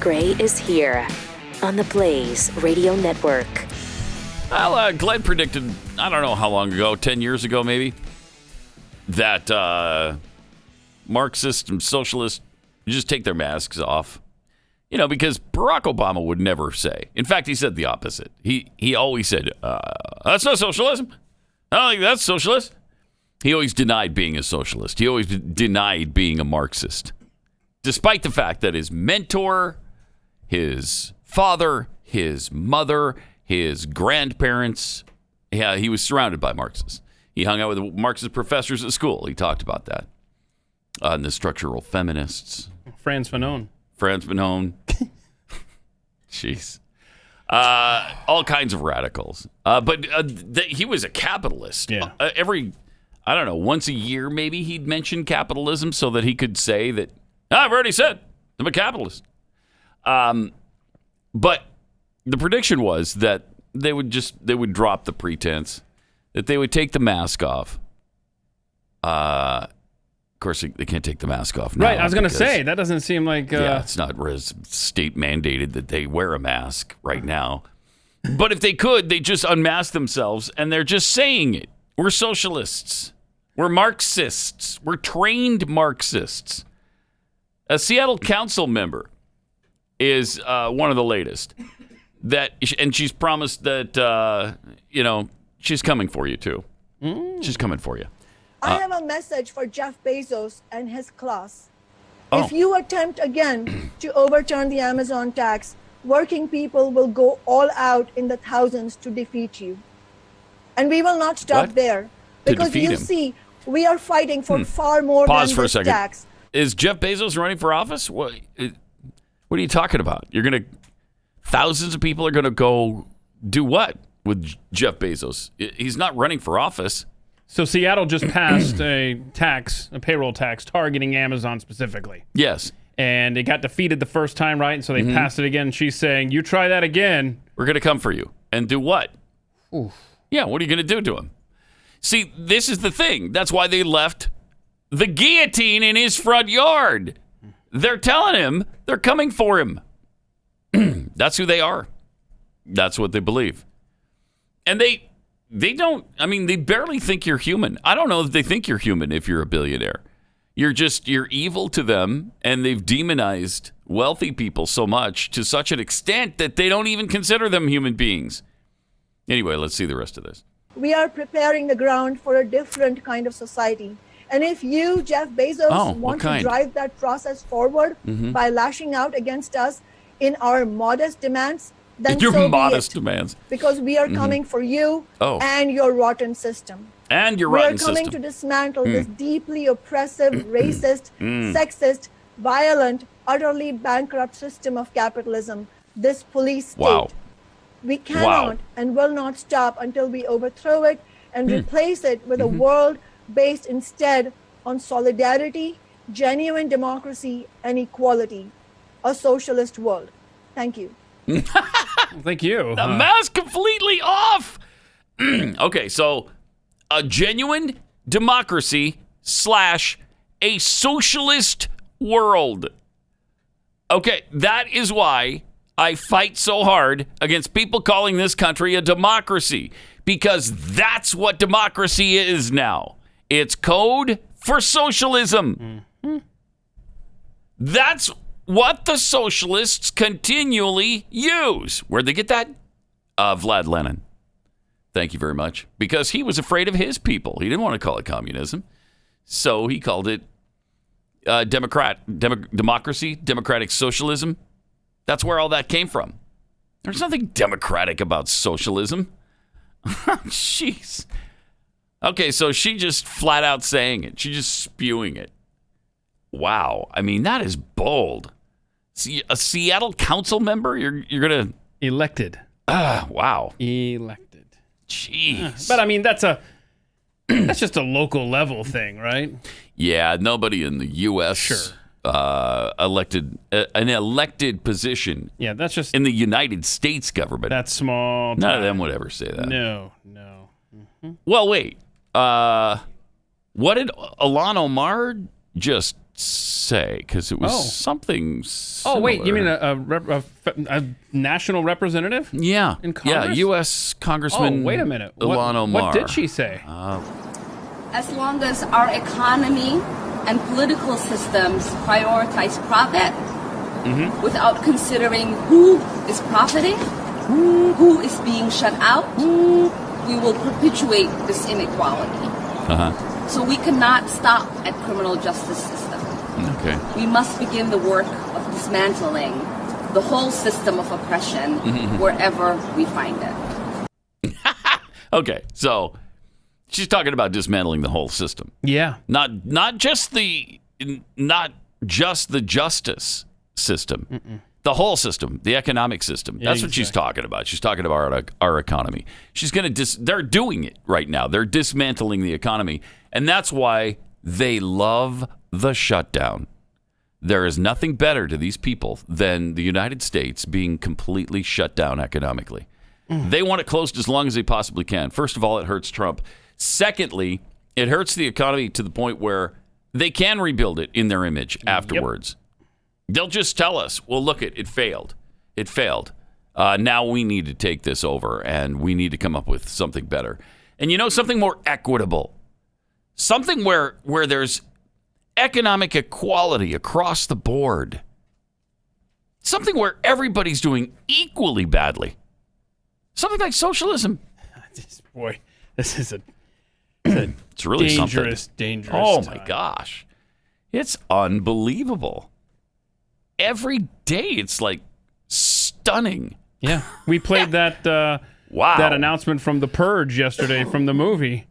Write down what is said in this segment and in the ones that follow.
Gray is here on the Blaze Radio Network. Well, Glenn predicted, I don't know how long ago, 10 years ago maybe, that Marxists and socialists just take their masks off. You know, because Barack Obama would never say. In fact, he said the opposite. He always said, that's not socialism. I don't think that's socialist. He always denied being a socialist. He always denied being a Marxist. Despite the fact that his mentor, his father, his mother, his grandparents, yeah, he was surrounded by Marxists. He hung out with Marxist professors at school. He talked about that. And the structural feminists. Franz Fanon. Jeez. All kinds of radicals. But he was a capitalist. Yeah. I don't know, once a year maybe he'd mention capitalism so that he could say that, I've already said I'm a capitalist. But the prediction was that they would drop the pretense, that they would take the mask off. Of course, they can't take the mask off now. Right, I was going to say, that doesn't seem like... Yeah, it's not state mandated that they wear a mask right now. But if they could, they just unmask themselves, and they're just saying it. We're socialists. We're Marxists. We're trained Marxists. A Seattle council member is one of the latest. And she's promised that, she's coming for you, too. She's coming for you. I have a message for Jeff Bezos and his class. If you attempt again to overturn the Amazon tax, working people will go all out in the thousands to defeat you. And we will not stop there. Because you see, we are fighting for far more Pause than for this a second. tax. Is Jeff Bezos running for office? What are you talking about? Thousands of people are going to go do what with Jeff Bezos? He's not running for office. So Seattle just passed a payroll tax targeting Amazon specifically. Yes. And it got defeated the first time, right? And so they passed it again. She's saying, you try that again. We're going to come for you. And do what? Oof. Yeah, what are you going to do to him? See, this is the thing. That's why they left the guillotine in his front yard. They're telling him they're coming for him. That's who they are. That's what they believe. And they don't, they barely think you're human. I don't know if they think you're human if you're a billionaire. You're evil to them, and they've demonized wealthy people so much, to such an extent that they don't even consider them human beings. Anyway, let's see the rest of this. We are preparing the ground for a different kind of society. And if you, Jeff Bezos, want to drive that process forward by lashing out against us in our modest demands, then your so modest be it. Demands. Because we are coming for you and your rotten system. And your rotten system. We are coming to dismantle this deeply oppressive, racist, sexist, violent, utterly bankrupt system of capitalism, this police state. Wow. We cannot and will not stop until we overthrow it and replace it with a world based instead on solidarity, genuine democracy, and equality. A socialist world. Thank you. Thank you. The mask completely off. Okay, so a genuine democracy / a socialist world. Okay, that is why I fight so hard against people calling this country a democracy, because that's what democracy is now. It's code for socialism. That's what the socialists continually use. Where'd they get that? Vlad Lenin. Thank you very much. Because he was afraid of his people. He didn't want to call it communism. So he called it democracy, democratic socialism. That's where all that came from. There's nothing democratic about socialism. Jeez. Okay, so she just flat out saying it. She's just spewing it. Wow. That is bold. See, a Seattle council member? You're going to... Elected. Wow. Elected. Jeez. But that's just a local level thing, right? Yeah, nobody in the U.S. Elected an elected position. Yeah, that's just in the United States government. That's small. None of them would ever say that. No. Well, wait. What did Ilhan Omar just say because it was something similar. Oh, wait, you mean a national representative? Yeah. In Congress? Yeah, U.S. Congressman wait a minute. Ilhan Omar. What did she say? As long as our economy and political systems prioritize profit without considering who is profiting, who is being shut out, we will perpetuate this inequality. So we cannot stop at criminal justice system. Okay. We must begin the work of dismantling the whole system of oppression wherever we find it. Okay, so she's talking about dismantling the whole system. Yeah. Not just the justice system. The whole system, the economic system. That's what she's talking about. She's talking about our economy. She's going to they're doing it right now. They're dismantling the economy, and that's why they love the shutdown. There is nothing better to these people than the United States being completely shut down economically. They want it closed as long as they possibly can. First of all, it hurts Trump. Secondly, it hurts the economy to the point where they can rebuild it in their image afterwards. They'll just tell us, well, look, it failed. It failed. Now we need to take this over, and we need to come up with something better. And something more equitable. Something where there's economic equality across the board. Something where everybody's doing equally badly. Something like socialism. Boy, this is it's really dangerous time. My gosh. It's unbelievable. Every day it's like stunning. Yeah. We played that that announcement from The Purge yesterday from the movie.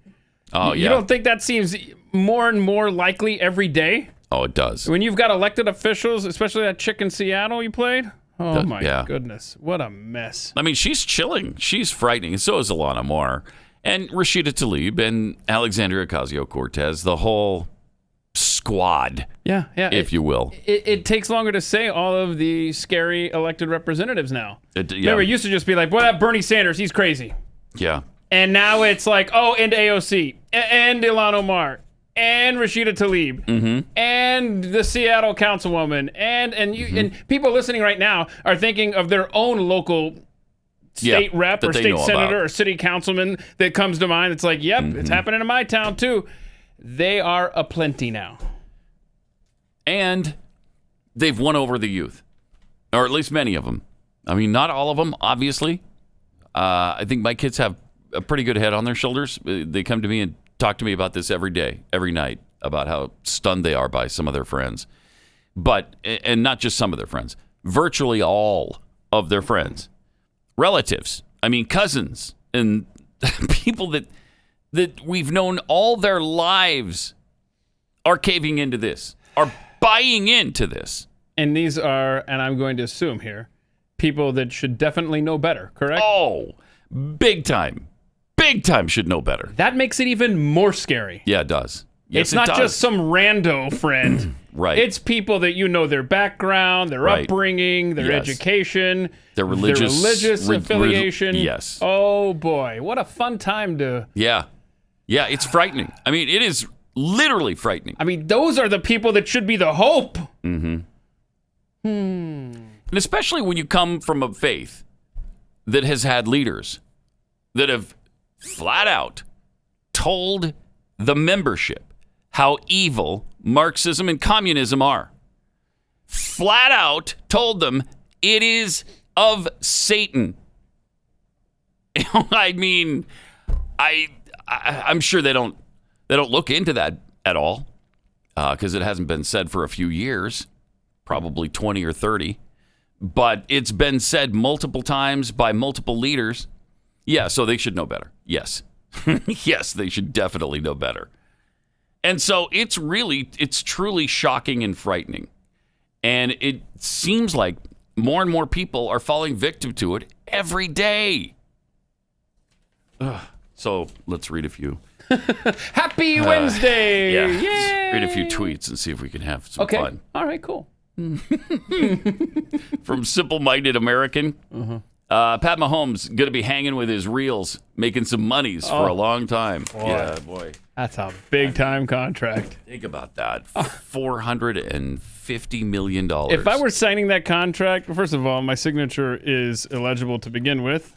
Oh, yeah. You don't think that seems more and more likely every day? Oh, it does. When you've got elected officials, especially that chick in Seattle you played? Oh, my goodness. What a mess. I mean, she's chilling. She's frightening. And so is Ilhan Omar. And Rashida Tlaib and Alexandria Ocasio-Cortez, the whole squad, if you will. It takes longer to say all of the scary elected representatives now. Remember, it used to just be like, well, that Bernie Sanders, he's crazy. Yeah. And now it's like, and AOC, and Ilhan Omar, and Rashida Tlaib, and the Seattle councilwoman, and people listening right now are thinking of their own local state rep or state senator or city councilman that comes to mind. It's like, yep, it's happening in my town too. They are aplenty now. And they've won over the youth, or at least many of them. I mean, not all of them, obviously. I think my kids have a pretty good head on their shoulders. They come to me and talk to me about this every day, every night, about how stunned they are by some of their friends. And not just some of their friends, virtually all of their friends. Relatives, I mean, cousins, and people that we've known all their lives are caving into this, are buying into this. And these are, and I'm going to assume here, people that should definitely know better, correct? Oh, big time. Big time should know better. That makes it even more scary. Yeah, it does. Yes, it's not just some rando friend. Right. It's people that you know their background, their upbringing, their education, their religious affiliation. Yes. Oh, boy. What a fun time to... Yeah. Yeah, it's frightening. I mean, it is literally frightening. I mean, those are the people that should be the hope. And especially when you come from a faith that has had leaders that have flat out told the membership how evil Marxism and communism are. Flat out told them it is of Satan. I mean, I'm sure they don't look into that at all because it hasn't been said for a few years, probably 20 or 30. But it's been said multiple times by multiple leaders. Yeah, so they should know better. Yes. Yes, they should definitely know better. And so it's truly shocking and frightening. And it seems like more and more people are falling victim to it every day. So let's read a few. Happy Wednesday! Yeah, Yay! let's read a few tweets and see if we can have some fun. All right, cool. From Simple-Minded American. Pat Mahomes going to be hanging with his reels, making some monies for a long time. Yeah, boy. That's a big-time contract. Think about that. $450 million. If I were signing that contract, first of all, my signature is illegible to begin with.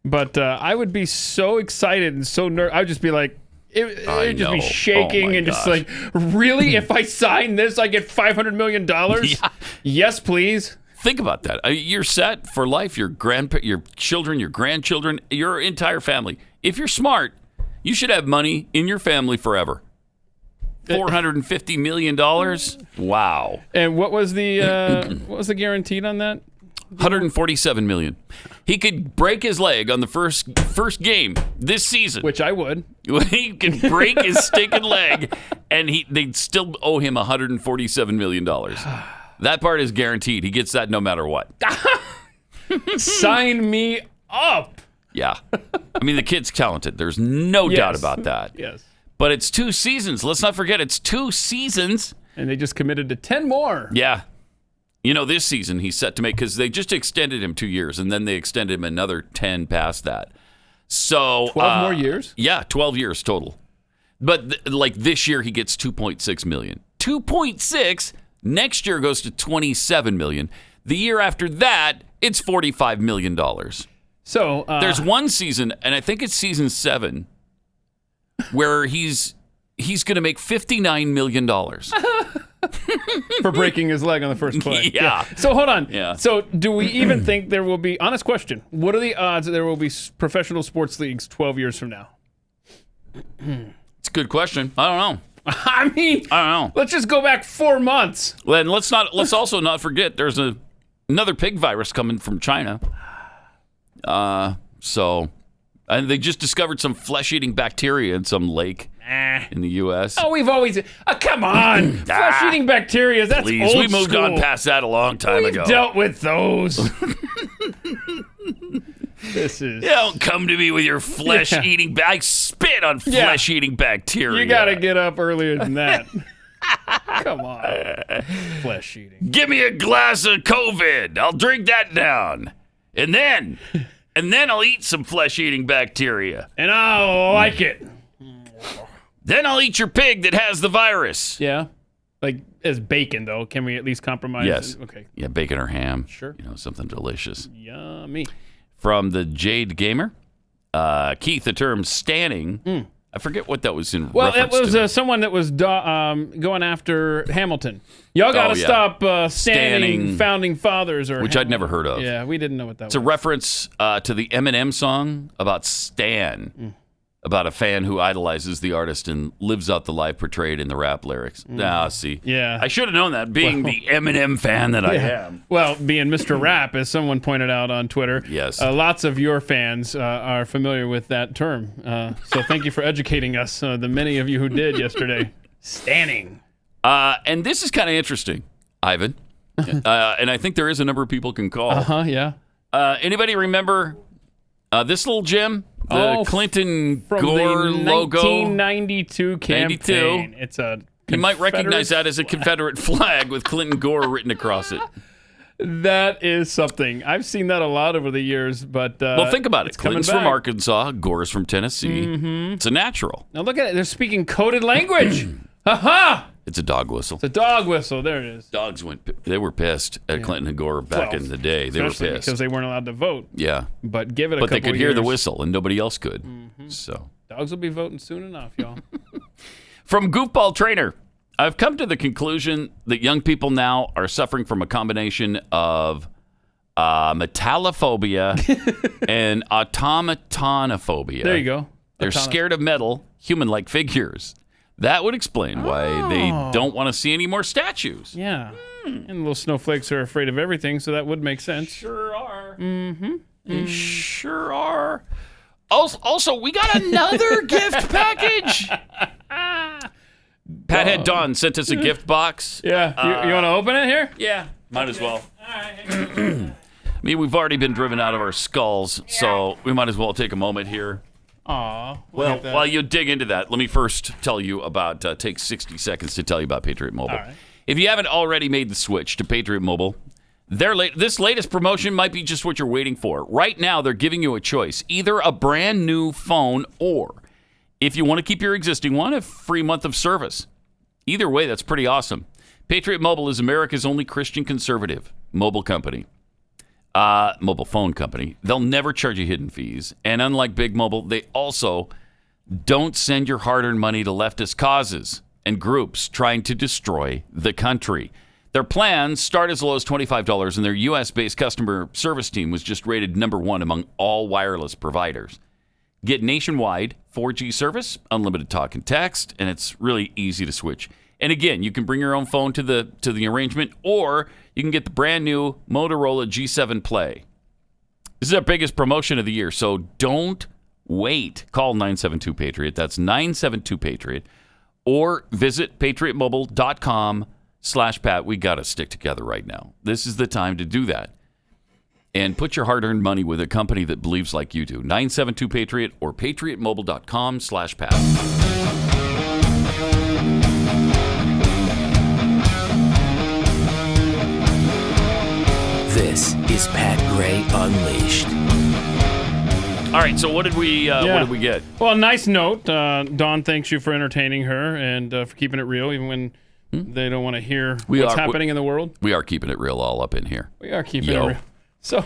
But I would be so excited and so nervous. I would just be like, it would just be shaking and just like, really? If I sign this, I get $500 million? Yeah. Yes, please. Think about that. You're set for life. Your children, your grandchildren, your entire family. If you're smart, you should have money in your family forever. $450 million. Wow. And what was the guaranteed on that? $147 million. He could break his leg on the first game this season. Which I would. He could break his stinking leg, and they'd still owe him $147 million. That part is guaranteed. He gets that no matter what. Sign me up. Yeah. I mean, the kid's talented. There's no doubt about that. Yes. But it's 2 seasons. Let's not forget, it's 2 seasons. And they just committed to 10 more. Yeah. You know, this season he's set to make, because they just extended him 2 years, and then they extended him another 10 past that. So 12 more years? Yeah, 12 years total. But like this year he gets $2.6 million. 2.6. Next year goes to $27 million. The year after that, it's $45 million. So there's one season, and I think it's season 7, where he's going to make $59 million. For breaking his leg on the first play. Yeah. So hold on. Yeah. So do we even think there will be, honest question, what are the odds that there will be professional sports leagues 12 years from now? It's a good question. I don't know. I mean, I don't know. Let's just go back 4 months. Well, and let's also not forget there's another pig virus coming from China. And they just discovered some flesh-eating bacteria in some lake in the U.S. Oh, we've always come on, flesh-eating bacteria. That's please, old we moved school. on past that a long time ago. Dealt with those. This is. Don't come to me with your flesh-eating. I spit on flesh-eating bacteria. You got to get up earlier than that. Come on, flesh-eating. Give me a glass of COVID. I'll drink that down, and then I'll eat some flesh-eating bacteria, and I'll like it. Then I'll eat your pig that has the virus. Yeah, like as bacon though. Can we at least compromise? Yes. Okay. Yeah, bacon or ham. Sure. Something delicious. Yummy. From the Jade Gamer, Keith, the term "standing." I forget what that was in reference to. Well, it was someone that was going after Hamilton. Y'all got to stop standing founding fathers, which I'd never heard of. Yeah, we didn't know what that was. It's a reference to the Eminem song about Stan, about a fan who idolizes the artist and lives out the life portrayed in the rap lyrics. See. Yeah. I should have known that, being the Eminem fan that I am. Well, being Mr. Rap, as someone pointed out on Twitter, yes, lots of your fans are familiar with that term. So thank you for educating us, the many of you who did yesterday. Standing. And this is kind of interesting, Ivan. And I think there is a number of people can call. Yeah. Anybody remember this little gem? The Clinton from Gore the logo. 1992 campaign. It's a You might recognize that as a Confederate flag with Clinton Gore written across it. That is something. I've seen that a lot over the years, but well, think about it. Clinton's from back. Arkansas. Gore's from Tennessee. It's a natural. Now look at it. They're speaking coded language. Ha-ha! It's a dog whistle. It's a dog whistle. There it is. Dogs they were pissed at Clinton and Gore back in the day. They were pissed because they weren't allowed to vote. Yeah, but give it a but couple they could of hear years. the whistle and nobody else could. So dogs will be voting soon enough, y'all. From Goofball Trainer, I've come to the conclusion that young people now are suffering from a combination of metallophobia and automatonophobia. There you go. They're scared of metal, human-like figures. That would explain why they don't want to see any more statues. Yeah. And little snowflakes are afraid of everything, so that would make sense. Sure are. They sure are. Also, we got another gift package. Pathead Don sent us a gift box. Yeah. You want to open it here? Yeah. Might as well. All right. I mean, we've already been driven out of our skulls, so we might as well take a moment here. Aw. Well, while you dig into that, let me first tell you about, take 60 seconds to tell you about Patriot Mobile. All right. If you haven't already made the switch to Patriot Mobile, This latest promotion might be just what you're waiting for. Right now, they're giving you a choice. Either a brand new phone or, if you want to keep your existing one, a free month of service. Either way, that's pretty awesome. Patriot Mobile is America's only Christian conservative mobile company. Mobile phone company. They'll never charge you hidden fees. And unlike Big Mobile, they also don't send your hard-earned money to leftist causes and groups trying to destroy the country. Their plans start as low as $25, and their U.S.-based customer service team was just rated #1 among all wireless providers. Get nationwide 4G service, unlimited talk and text, and it's really easy to switch. And again, you can bring your own phone to the arrangement, or you can get the brand new Motorola G7 Play. This is our biggest promotion of the year, so don't wait. Call 972-PATRIOT. That's 972-PATRIOT. Or visit patriotmobile.com/Pat. We got to stick together right now. This is the time to do that. And put your hard-earned money with a company that believes like you do. 972-PATRIOT or patriotmobile.com/Pat. This is Pat Gray Unleashed. All right, so what did we get? Well, nice note. Dawn thanks you for entertaining her and for keeping it real, even when they don't want to hear what's happening in the world. We are keeping it real all up in here. We are keeping it real. So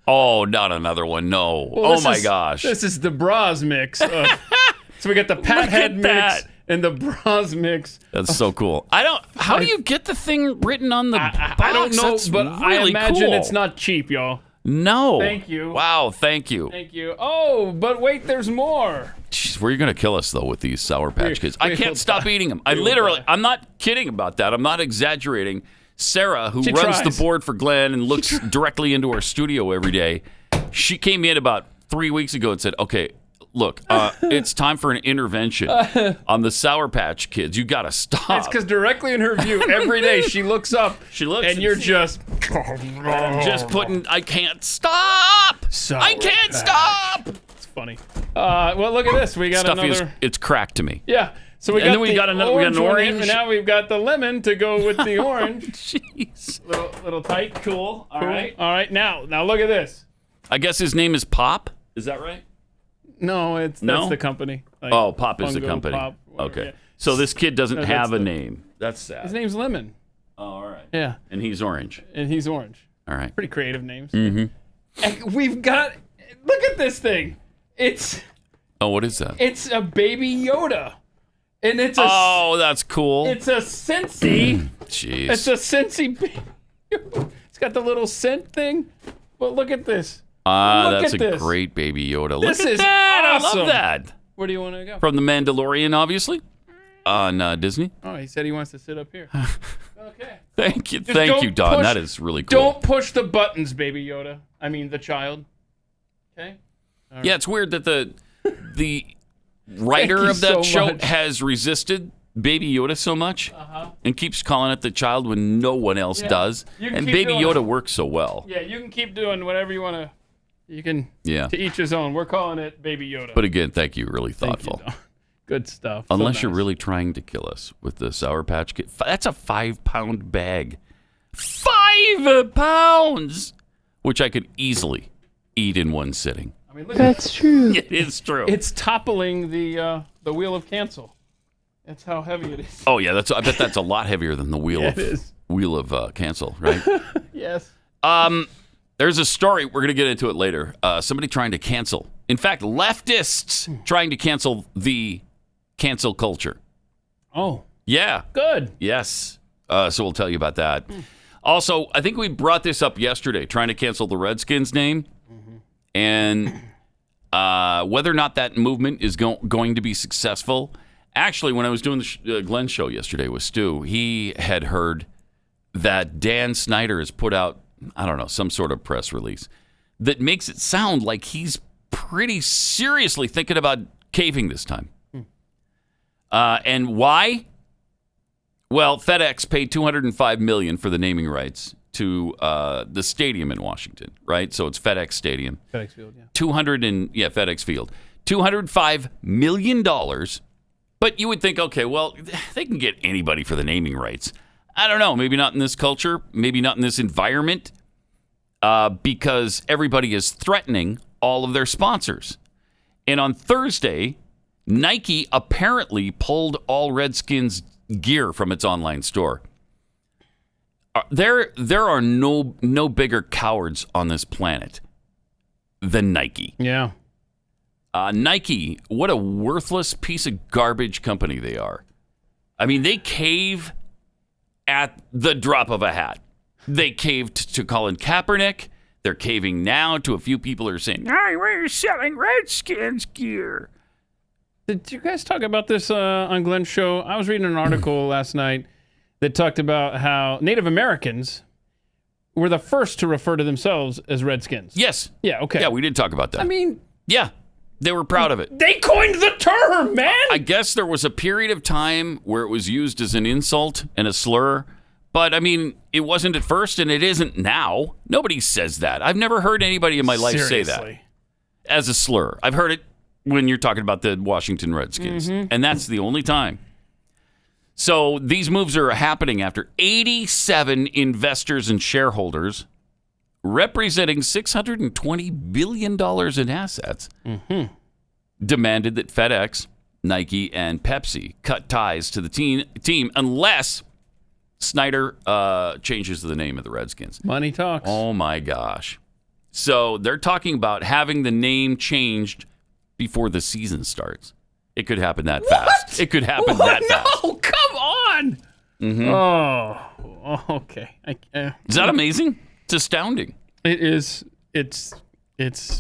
oh, not another one. No. Well, my gosh. This is the bras mix. So we got the Pat Head mix and the bras mix. That's so cool. How do you get the thing written on the box? I don't know, That's but really I imagine cool. it's not cheap, y'all. No. Thank you. Wow, thank you. Thank you. Oh, but wait, there's more. Jeez, where are you going to kill us, though, with these Sour Patch Kids? I can't stop eating them. I'm not kidding about that. I'm not exaggerating. Sarah, who runs the board for Glenn and looks directly into our studio every day, she came in about 3 weeks ago and said, okay, look, it's time for an intervention on the Sour Patch Kids. You got to stop. It's because directly in her view, every day she looks up. She looks. And you're just... I'm just putting... I can't stop. I can't stop. It's funny. Well, look at this. We got another... It's cracked to me. Yeah. So we got an orange. And now we've got the lemon to go with the orange. Jeez. Little tight. Cool. All right. Now look at this. I guess his name is Pop. Is that right? No, that's the company. Like Pop is the company. Pop, whatever, okay. yeah. So this kid doesn't have a name. That's sad. His name's Lemon. Oh, all right. Yeah. And he's orange. All right. Pretty creative names. Mm-hmm. And we've got... Look at this thing. It's... Oh, what is that? It's a Baby Yoda. And it's a... Oh, that's cool. It's a Scentsy. Jeez. It's a Scentsy Baby Yoda. It's got the little scent thing. But look at this. That's a great Baby Yoda. This Look at is that. awesome. I love that. Where do you want to go? From The Mandalorian, obviously, on Disney. Oh, he said he wants to sit up here. Okay. Thank you, Don. That is really cool. Don't push the buttons, Baby Yoda. I mean, the child. Okay. Right. Yeah, it's weird that the writer of that show has resisted Baby Yoda so much and keeps calling it the child when no one else does. And Baby Yoda works so well. Yeah, you can keep doing whatever you want to. You can. Yeah. To each his own. We're calling it Baby Yoda. But again, thank you. Really thoughtful. Thank you, good stuff. Unless you're really trying to kill us with the Sour Patch Kid. That's a 5-pound bag. 5 pounds! Which I could easily eat in one sitting. I mean, That's true. It is true. It's toppling the wheel of cancel. That's how heavy it is. Oh yeah, I bet that's a lot heavier than the wheel of cancel, right? Yes. There's a story, we're going to get into it later. Somebody trying to cancel. In fact, leftists trying to cancel the cancel culture. Oh. Yeah. Good. Yes. So we'll tell you about that. Also, I think we brought this up yesterday, trying to cancel the Redskins name. And whether or not that movement is going to be successful. Actually, when I was doing the Glenn show yesterday with Stu, he had heard that Dan Snyder has put out, I don't know, some sort of press release that makes it sound like he's pretty seriously thinking about caving this time. And why? Well, FedEx paid $205 million for the naming rights to the stadium in Washington, right? So it's FedEx Stadium. FedEx Field, yeah. FedEx Field. $205 million. But you would think, okay, well, they can get anybody for the naming rights. I don't know. Maybe not in this culture. Maybe not in this environment. Because everybody is threatening all of their sponsors. And on Thursday, Nike apparently pulled all Redskins gear from its online store. There are no bigger cowards on this planet than Nike. Yeah. Nike, what a worthless piece of garbage company they are. I mean, they cave at the drop of a hat. They caved to Colin Kaepernick. They're caving now to a few people who are saying, "Hey, we're selling Redskins gear." Did you guys talk about this on Glenn's show? I was reading an article last night that talked about how Native Americans were the first to refer to themselves as Redskins. Yes. Yeah, okay. Yeah, we did talk about that. I mean... Yeah, they were proud of it. They coined the term, man! I guess there was a period of time where it was used as an insult and a slur, but, I mean, it wasn't at first, and it isn't now. Nobody says that. I've never heard anybody in my life say that as a slur. I've heard it when you're talking about the Washington Redskins, and that's the only time. So these moves are happening after 87 investors and shareholders representing $620 billion in assets demanded that FedEx, Nike, and Pepsi cut ties to the team unless Snyder changes the name of the Redskins. Money talks. Oh, my gosh. So they're talking about having the name changed before the season starts. It could happen that fast. It could happen that fast. No, come on. Oh, okay. Is that amazing? It's astounding. It is. It's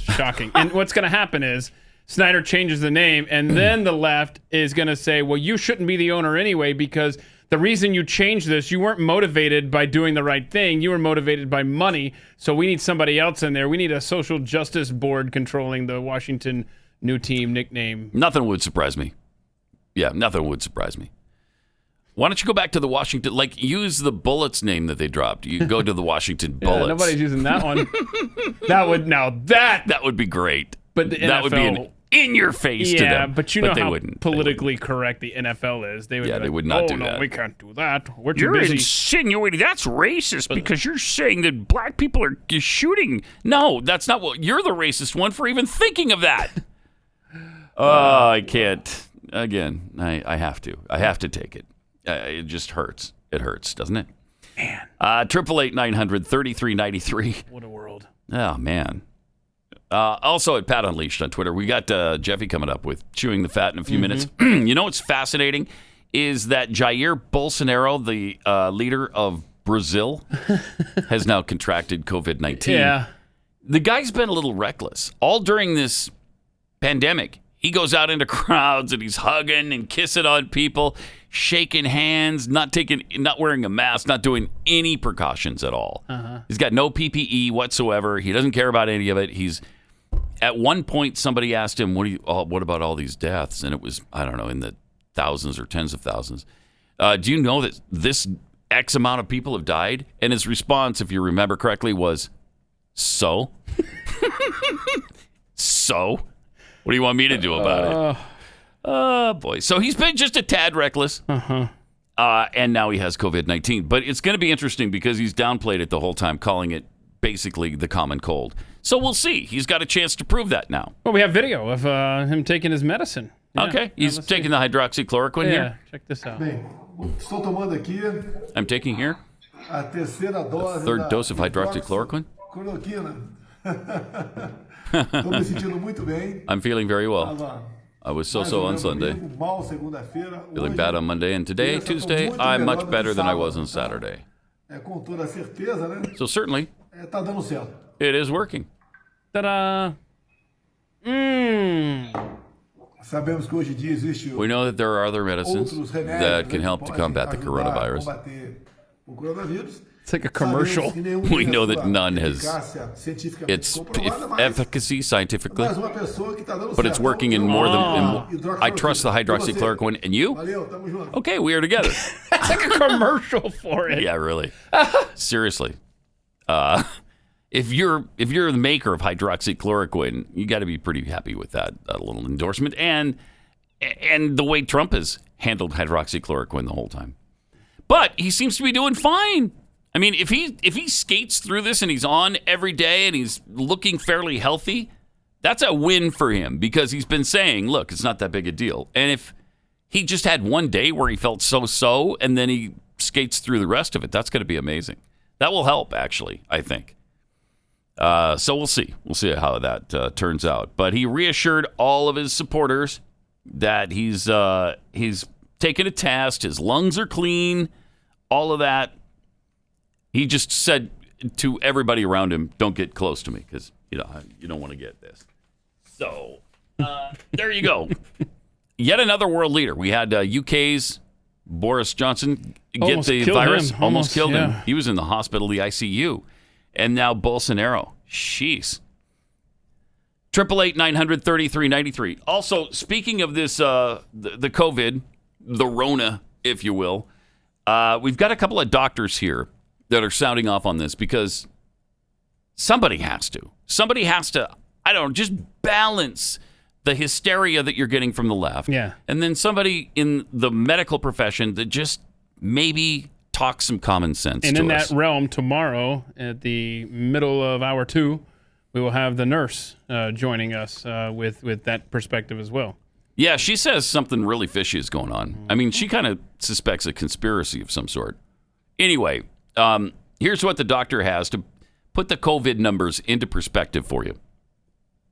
shocking. And what's going to happen is Snyder changes the name, and then the left is going to say, well, you shouldn't be the owner anyway because the reason you changed this, you weren't motivated by doing the right thing. You were motivated by money. So we need somebody else in there. We need a social justice board controlling the Washington new team nickname. Nothing would surprise me. Yeah, nothing would surprise me. Why don't you go back to the Washington, use the Bullets name that they dropped. You go to the Washington Bullets. Nobody's using that one. That would be great. But the NFL, that would be an in-your-face to them. Yeah, but you know how politically correct the NFL is. They would they would not do that. No, we can't do that. We're too busy. You're insinuating that's racist because you're saying that black people are shooting. No, that's not what. You're the racist one for even thinking of that. I can't. Again, I have to. I have to take it. It just hurts. It hurts, doesn't it? Man. 888-900-3393. What a world. Oh, man. Also at Pat Unleashed on Twitter, we got Jeffy coming up with Chewing the Fat in a few minutes. You know what's fascinating is that Jair Bolsonaro, the leader of Brazil, has now contracted COVID-19. Yeah. The guy's been a little reckless. All during this pandemic, he goes out into crowds and he's hugging and kissing on people, shaking hands, not wearing a mask, not doing any precautions at all. He's got no PPE whatsoever. He doesn't care about any of it. At one point, somebody asked him, what about all these deaths? And it was, I don't know, in the thousands or tens of thousands. Do you know that this X amount of people have died? And his response, if you remember correctly, was, so? So? What do you want me to do about it? Oh, boy. So he's been just a tad reckless. And now he has COVID-19. But it's going to be interesting because he's downplayed it the whole time, calling it basically the common cold. So we'll see. He's got a chance to prove that now. Well, we have video of him taking his medicine. Yeah. Okay. He's taking the hydroxychloroquine here. Check this out. I'm taking here a third dose of hydroxychloroquine. I'm feeling very well. I was so on Sunday. Feeling bad on Monday. And today, Tuesday, I'm much better than I was on Saturday. So certainly, it is working. Ta-da! We know that there are other medicines that can help to combat the coronavirus. It's like a commercial. We know that none has its efficacy scientifically, but it's working in more than... I trust the hydroxychloroquine. And you? Okay, we are together. That's like a commercial for it. Yeah, really. Seriously. If you're the maker of hydroxychloroquine, you got to be pretty happy with that little endorsement and the way Trump has handled hydroxychloroquine the whole time. But he seems to be doing fine. I mean, if he skates through this and he's on every day and he's looking fairly healthy, that's a win for him because he's been saying, look, it's not that big a deal. And if he just had one day where he felt so and then he skates through the rest of it, that's going to be amazing. That will help, actually, I think. So we'll see. We'll see how that turns out. But he reassured all of his supporters that he's taken a test, his lungs are clean, all of that. He just said to everybody around him, don't get close to me because you don't want to get this. So there you go. Yet another world leader. We had UK's Boris Johnson get the virus. Almost killed him. He was in the hospital, the ICU. And now Bolsonaro. Jeez. 888-900-3393. Also, speaking of this, the COVID, the Rona, if you will, we've got a couple of doctors here that are sounding off on this because somebody has to. Somebody has to, I don't know, just balance the hysteria that you're getting from the left. Yeah. And then somebody in the medical profession that just maybe talk some common sense and to in us. that realm, tomorrow at the middle of hour 2, we will have the nurse joining us with that perspective as well. Yeah, she says something really fishy is going on. I mean, she kind of suspects a conspiracy of some sort. Anyway, here's what the doctor has to put the COVID numbers into perspective for you.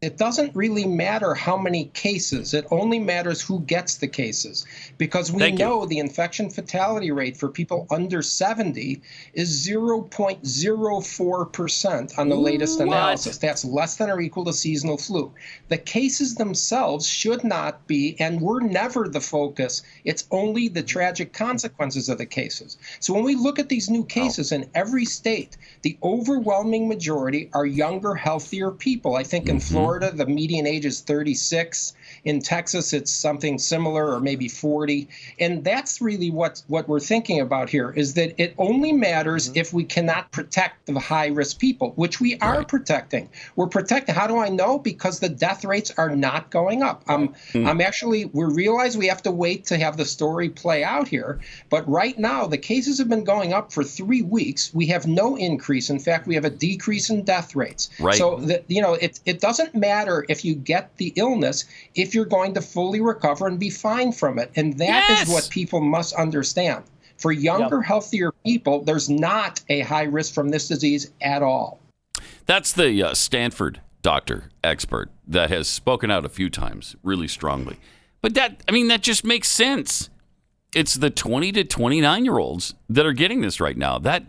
It doesn't really matter how many cases. It only matters who gets the cases, because we know the infection fatality rate for people under 70 is 0.04% on the latest analysis. That's less than or equal to seasonal flu. The cases themselves should not be, and were never the focus. It's only the tragic consequences of the cases. So when we look at these new cases in every state, the overwhelming majority are younger, healthier people. I think in Florida, the median age is 36. In Texas, it's something similar, or maybe 40. And that's really what we're thinking about here, is that it only matters if we cannot protect the high-risk people, which we are protecting. We're protecting. How do I know? Because the death rates are not going up. We realize we have to wait to have the story play out here. But right now, the cases have been going up for 3 weeks. We have no increase. In fact, we have a decrease in death rates. Right. So, it doesn't matter if you get the illness if you're going to fully recover and be fine from it. And that is what people must understand. For younger, healthier people, there's not a high risk from this disease at all. That's the Stanford doctor expert that has spoken out a few times really strongly. But that just makes sense. It's the 20 to 29-year-olds that are getting this right now. That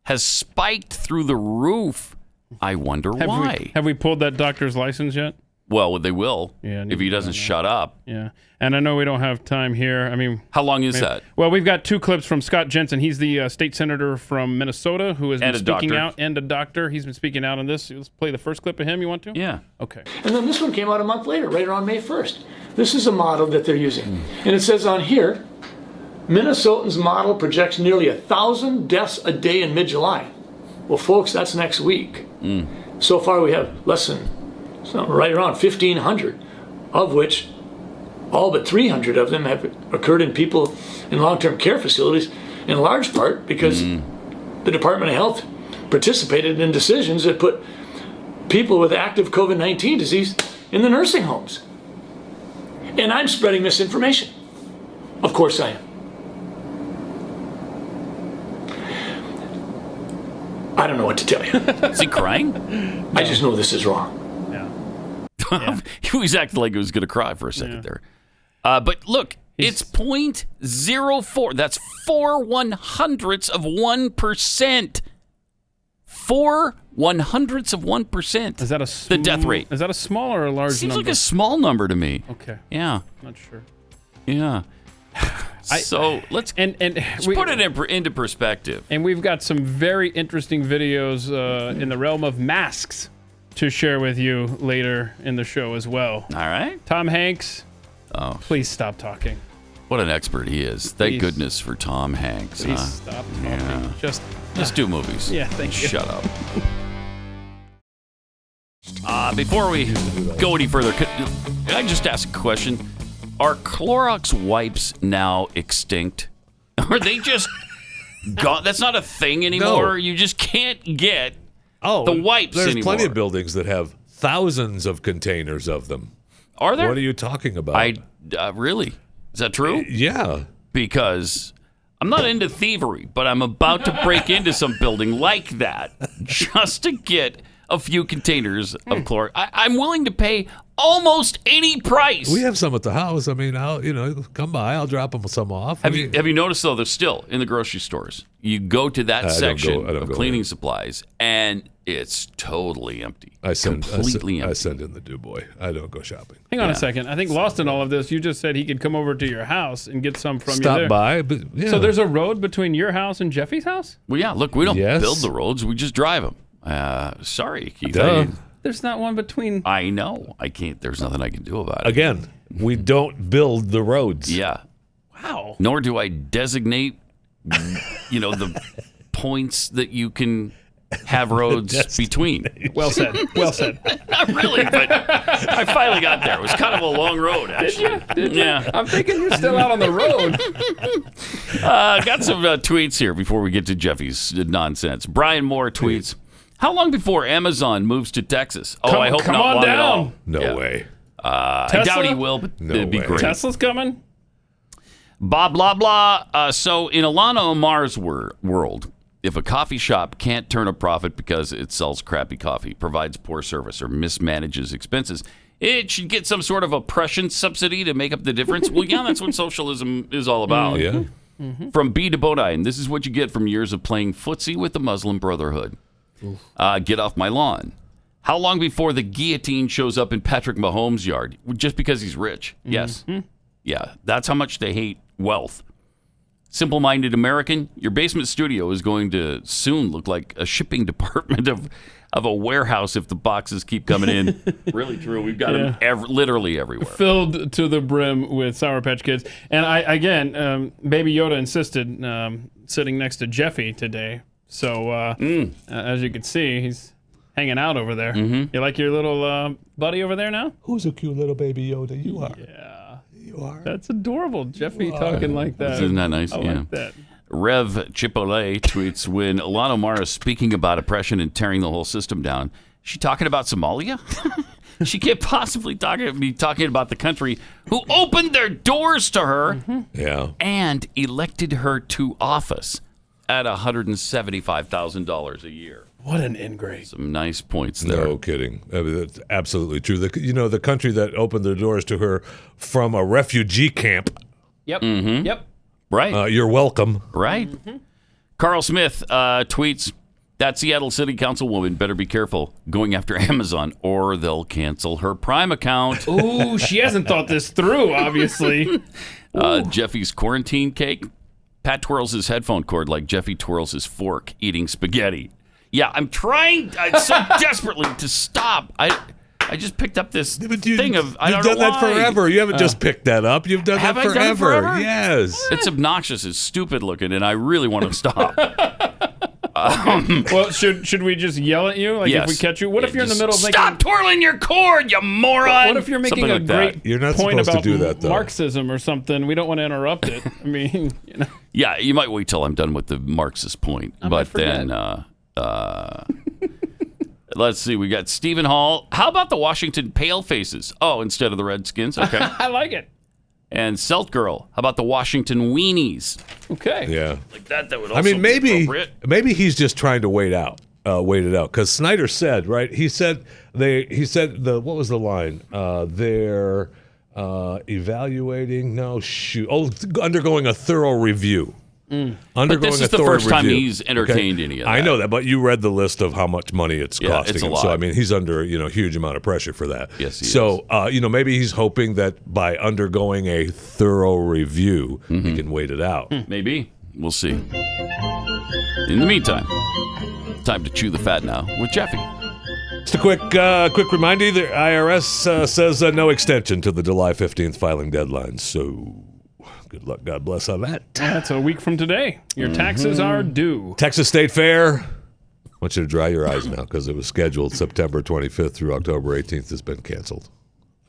has spiked through the roof. I wonder why. Have we pulled that doctor's license yet? Well, they will if he doesn't shut up. Yeah. And I know we don't have time here. I mean, how long is that? Well, we've got 2 clips from Scott Jensen. He's the state senator from Minnesota who has been speaking out, and a doctor. He's been speaking out on this. Let's play the first clip of him. You want to? Yeah. Okay. And then this one came out a month later, right around May 1st. This is a model that they're using. And it says on here, Minnesotans' model projects nearly 1,000 deaths a day in mid-July. Well, folks, that's next week. So far, we have right around 1,500, of which all but 300 of them have occurred in people in long-term care facilities, in large part because the Department of Health participated in decisions that put people with active COVID-19 disease in the nursing homes. And I'm spreading misinformation. Of course I am. I don't know what to tell you. Is he crying? I just know this is wrong. He was acting like he was going to cry for a second there. But look, it's 0.04. That's 4/100ths of 1%. 4/100ths of 1%. Is that the death rate? Is that a small or a large number? Seems like a small number to me. Okay. Yeah. Not sure. Yeah. So let's put it into perspective. And we've got some very interesting videos in the realm of masks to share with you later in the show as well. All right. Tom Hanks, please stop talking. What an expert he is. Thank goodness for Tom Hanks. Please stop talking. Yeah. Just do movies. Yeah, thank you. Shut up. Before we go any further, could I just ask a question? Are Clorox wipes now extinct? Are they just gone. That's not a thing anymore. No. You just can't get the wipes there's anymore. plenty of buildings that have thousands of containers of them. Are there? What are you talking about? Really? Is that true? Yeah. Because I'm not into thievery, but I'm about to break into some building like that just to get a few containers of chlorine. I'm willing to pay almost any price. We have some at the house. I mean, come by. I'll drop them some off. Have you noticed, though, they're still in the grocery stores. You go to that section of cleaning supplies, and it's totally empty. Completely empty. I send in the do boy. I don't go shopping. Hang on a second. I think lost in all of this, you just said he could come over to your house and get some from you Stop there. by. But, yeah. So there's a road between your house and Jeffy's house? Well, yeah, look, we don't build the roads. We just drive them. Sorry, Keith. There's not one between... I know. I can't. There's nothing I can do about it. Again, we don't build the roads. Yeah. Wow. Nor do I designate, the points that you can have roads between. Well said. Well said. Not really, but I finally got there. It was kind of a long road, actually. Did you? Yeah. I'm thinking you're still out on the road. Got some tweets here before we get to Jeffy's nonsense. Brian Moore tweets, how long before Amazon moves to Texas? I hope come not on long down. at all. No way. I doubt he will, but it'd be great. Tesla's coming? Blah, blah, blah. So in Ilhan Omar's world, if a coffee shop can't turn a profit because it sells crappy coffee, provides poor service, or mismanages expenses, it should get some sort of oppression subsidy to make up the difference. Well, yeah, that's what socialism is all about. Yeah. From B to Bodine, this is what you get from years of playing footsie with the Muslim Brotherhood. Get off my lawn. How long before the guillotine shows up in Patrick Mahomes' yard? Just because he's rich. Yes. Yeah, that's how much they hate wealth. Simple-minded American, your basement studio is going to soon look like a shipping department of a warehouse if the boxes keep coming in. Really true. We've got them literally everywhere. Filled to the brim with Sour Patch Kids. And Baby Yoda insisted sitting next to Jeffy today. So as you can see, he's hanging out over there. You like your little buddy over there now? Who's a cute little baby Yoda? You are. Yeah. You are. That's adorable. Jeffy talking like that. Isn't that nice? I like that. Rev Chipotle tweets, when Ilhan Omar is speaking about oppression and tearing the whole system down, is she talking about Somalia? She can't possibly be talking about the country who opened their doors to her and elected her to office at $175,000 a year. What an ingrate. Some nice points there. No kidding. I mean, that's absolutely true. The country that opened their doors to her from a refugee camp. Yep. Yep. Right. You're welcome. Right. Carl Smith tweets, that Seattle City Councilwoman better be careful going after Amazon or they'll cancel her Prime account. Ooh, she hasn't thought this through, obviously. Jeffy's quarantine cake. Pat twirls his headphone cord like Jeffy twirls his fork eating spaghetti. Yeah, I'm trying so desperately to stop. I just picked up this thing of I don't know You've done that why. forever. You haven't just picked that up. You've done Have that I done it forever? Yes. It's obnoxious. It's stupid looking, and I really want to stop. Well, should we just yell at you? Like if we catch you? What if you're in the middle of making... Stop twirling your cord, you moron! What if you're making Something a like great You're not point supposed to about do that, though. Marxism or something? We don't want to interrupt it. I mean, Yeah, you might wait till I'm done with the Marxist point. But then, let's see. We got Stephen Hall. How about the Washington Palefaces? Oh, instead of the Redskins. Okay. I like it. And Selt Girl. How about the Washington Weenies? Okay. Yeah. Like that would also be appropriate. maybe he's just trying to wait it out because Snyder said, right? He said what was the line? They're undergoing a thorough review. But this is the first time he's entertained any of that. I know that, but you read the list of how much money it's costing it's a him. lot. So I mean, he's under a huge amount of pressure for that. Yes, he so maybe he's hoping that by undergoing a thorough review, he can wait it out. Maybe. We'll see. In the meantime, time to chew the fat now with Jeffy. Just a quick reminder: the IRS says no extension to the July 15th filing deadline. So. Good luck. God bless on that. That's a week from today. Your taxes are due. Texas State Fair. I want you to dry your eyes now because it was scheduled September 25th through October 18th. Has been canceled.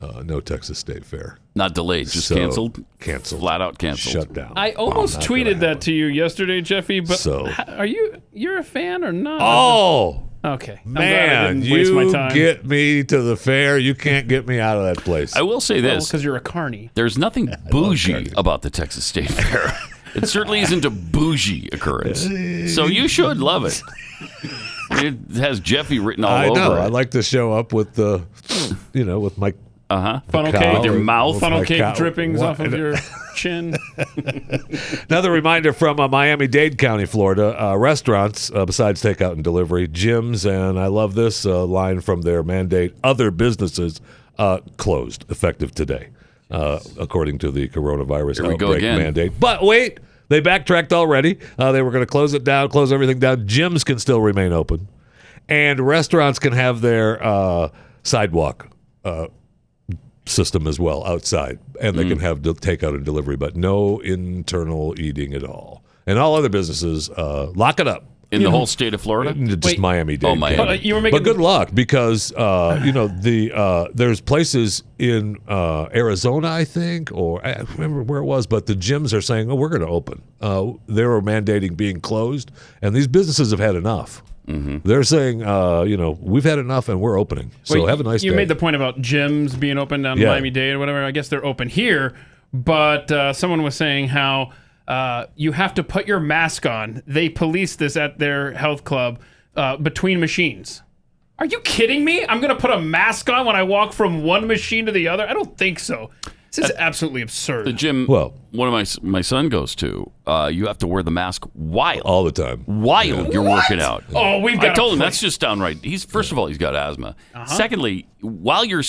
no Texas State Fair. Not delayed, just So, canceled? Canceled. Flat out canceled. Shut down. I almost Not tweeted gonna that to you yesterday, Jeffy, but So- you're a fan or not? Oh, Okay. I'm glad I man, didn't waste my you time. get me to the fair. You can't get me out of that place. I will say this. Because you're a carny. There's nothing bougie carnies. about the Texas State Fair. It certainly isn't a bougie occurrence. So you should love it. It has Jeffy written all I over know. it. I like to show up with the, with my Funnel cow cake with your mouth. with Funnel my cake cow- drippings What? off of your chin. Another reminder from Miami-Dade County, Florida. Restaurants, besides takeout and delivery, gyms, and I love this line from their mandate, other businesses closed, effective today, according to the coronavirus Here we go outbreak again. mandate. But wait, they backtracked already. They were going to close it down, close everything down. Gyms can still remain open. And restaurants can have their sidewalk system as well outside, and they can have takeout and delivery, but no internal eating at all. And all other businesses, lock it up. In the whole state of Florida? Just Wait. Miami-Dade. Oh, Miami. County. But you were making But good luck, because there's places in Arizona, I think, or I don't remember where it was, but the gyms are saying, we're going to open. They were mandating being closed, and these businesses have had enough. Mm-hmm. They're saying, we've had enough and we're opening. So Wait, have a nice day. You made the point about gyms being open down in Yeah. Miami-Dade or whatever. I guess they're open here, but someone was saying how you have to put your mask on. They police this at their health club between machines. Are you kidding me? I'm going to put a mask on when I walk from one machine to the other? I don't think so. This is absolutely absurd. The gym Well- one of my son goes to, you have to wear the mask all the time. while you're working out. Oh, we've got I told him a that's just downright. First of all, he's got asthma. Secondly, while you're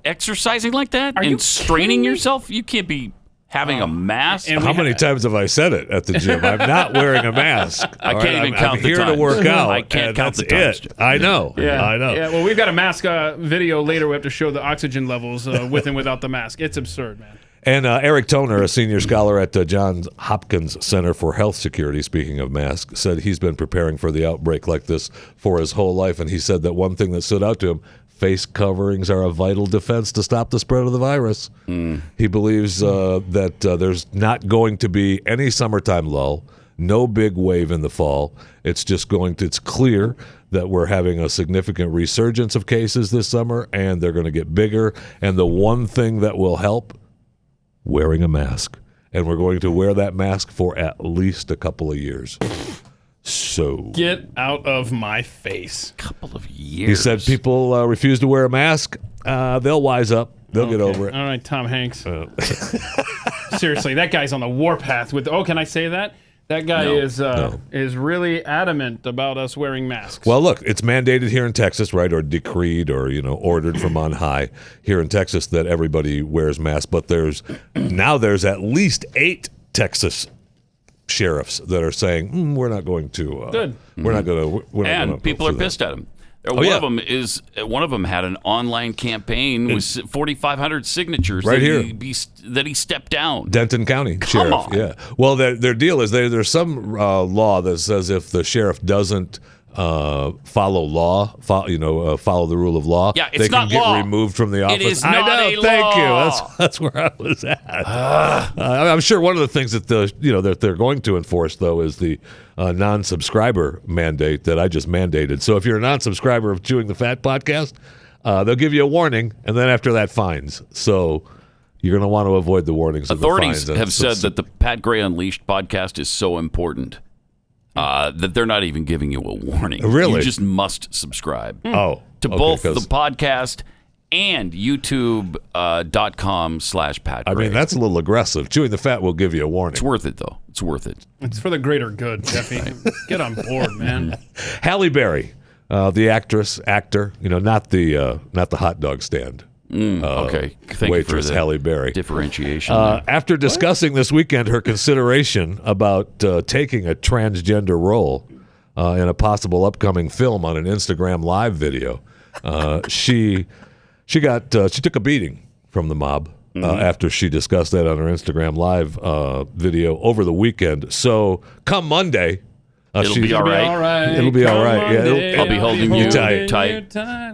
exercising like that Are you and straining kidding me? yourself, you can't be having a mask. And How many times have I said it at the gym? I'm not wearing a mask. I All can't right? even I'm count the here to times. work out. I can't and count that's the times, it. Jeff. I know. I know. Yeah, well, we've got a mask video later. We have to show the oxygen levels with and without the mask. It's absurd, man. And Eric Toner, a senior scholar at Johns Hopkins Center for Health Security, speaking of masks, said he's been preparing for the outbreak like this for his whole life. And he said that one thing that stood out to him, face coverings are a vital defense to stop the spread of the virus. He believes that there's not going to be any summertime lull, no big wave in the fall. It's clear that we're having a significant resurgence of cases this summer, and they're going to get bigger. And the one thing that will help, wearing a mask. And we're going to wear that mask for at least a couple of years. So Get out of my face. couple of years. he said people refuse to wear a mask. They'll wise up. They'll get over it. All right, Tom Hanks. Seriously, that guy's on the warpath with. Oh, can I say that? That guy is really adamant about us wearing masks. Well, look, it's mandated here in Texas, right, or decreed, or ordered from on high here in Texas that everybody wears masks. But there's at least 8 Texas sheriffs that are saying we're not going to. Good. We're not going to. And people are pissed at him. One of them had an online campaign with 4,500 signatures Right that he stepped down. Denton County Sheriff. on. Yeah. Well, their deal is there's some law that says if the sheriff doesn't follow the rule of law, Yeah, it's they can not get law. removed from the office. It is I not know. a Thank law. you. That's where I was at. I'm sure one of the things that that they're going to enforce though is the non-subscriber mandate that I just mandated. So if you're a non-subscriber of Chewing the Fat podcast, they'll give you a warning, and then after that, fines. So you're going to want to avoid the warnings. Authorities and the fines. have said that the Pat Gray Unleashed podcast is so important that they're not even giving you a warning. Really? You just must subscribe to both the 'cause- podcast and youtube.com/Pat Gray. I mean, that's a little aggressive. Chewing the Fat will give you a warning. It's worth it, though. It's worth it. It's for the greater good, Jeffy. Get on board, man. Halle Berry, the actor, not the hot dog stand. Okay. Thank Waitress you for the Halle Berry. differentiation. After discussing this weekend her consideration about taking a transgender role in a possible upcoming film on an Instagram Live video, she took a beating from the mob after she discussed that on her Instagram Live video over the weekend. So come Monday, It'll be all right. It'll be all right. Yeah, I'll be holding you tight.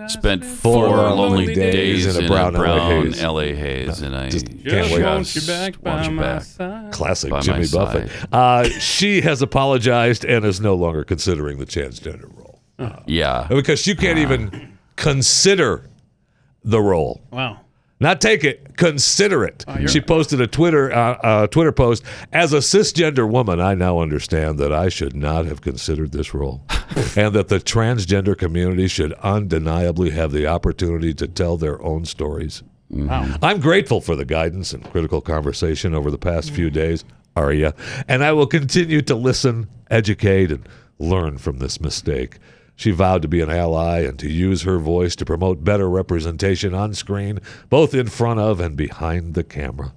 Spent 4 lonely days in a brown LA haze, and I just can't wait. Want you back by my side. Classic By Jimmy my Buffett. She has apologized and is no longer considering the transgender role. Yeah. Because you can't even consider the role. Wow. Not take it, consider it. She posted a Twitter post. As a cisgender woman, I now understand that I should not have considered this role, and that the transgender community should undeniably have the opportunity to tell their own stories. Wow. I'm grateful for the guidance and critical conversation over the past few days, Aria, and I will continue to listen, educate, and learn from this mistake. She vowed to be an ally and to use her voice to promote better representation on screen, both in front of and behind the camera.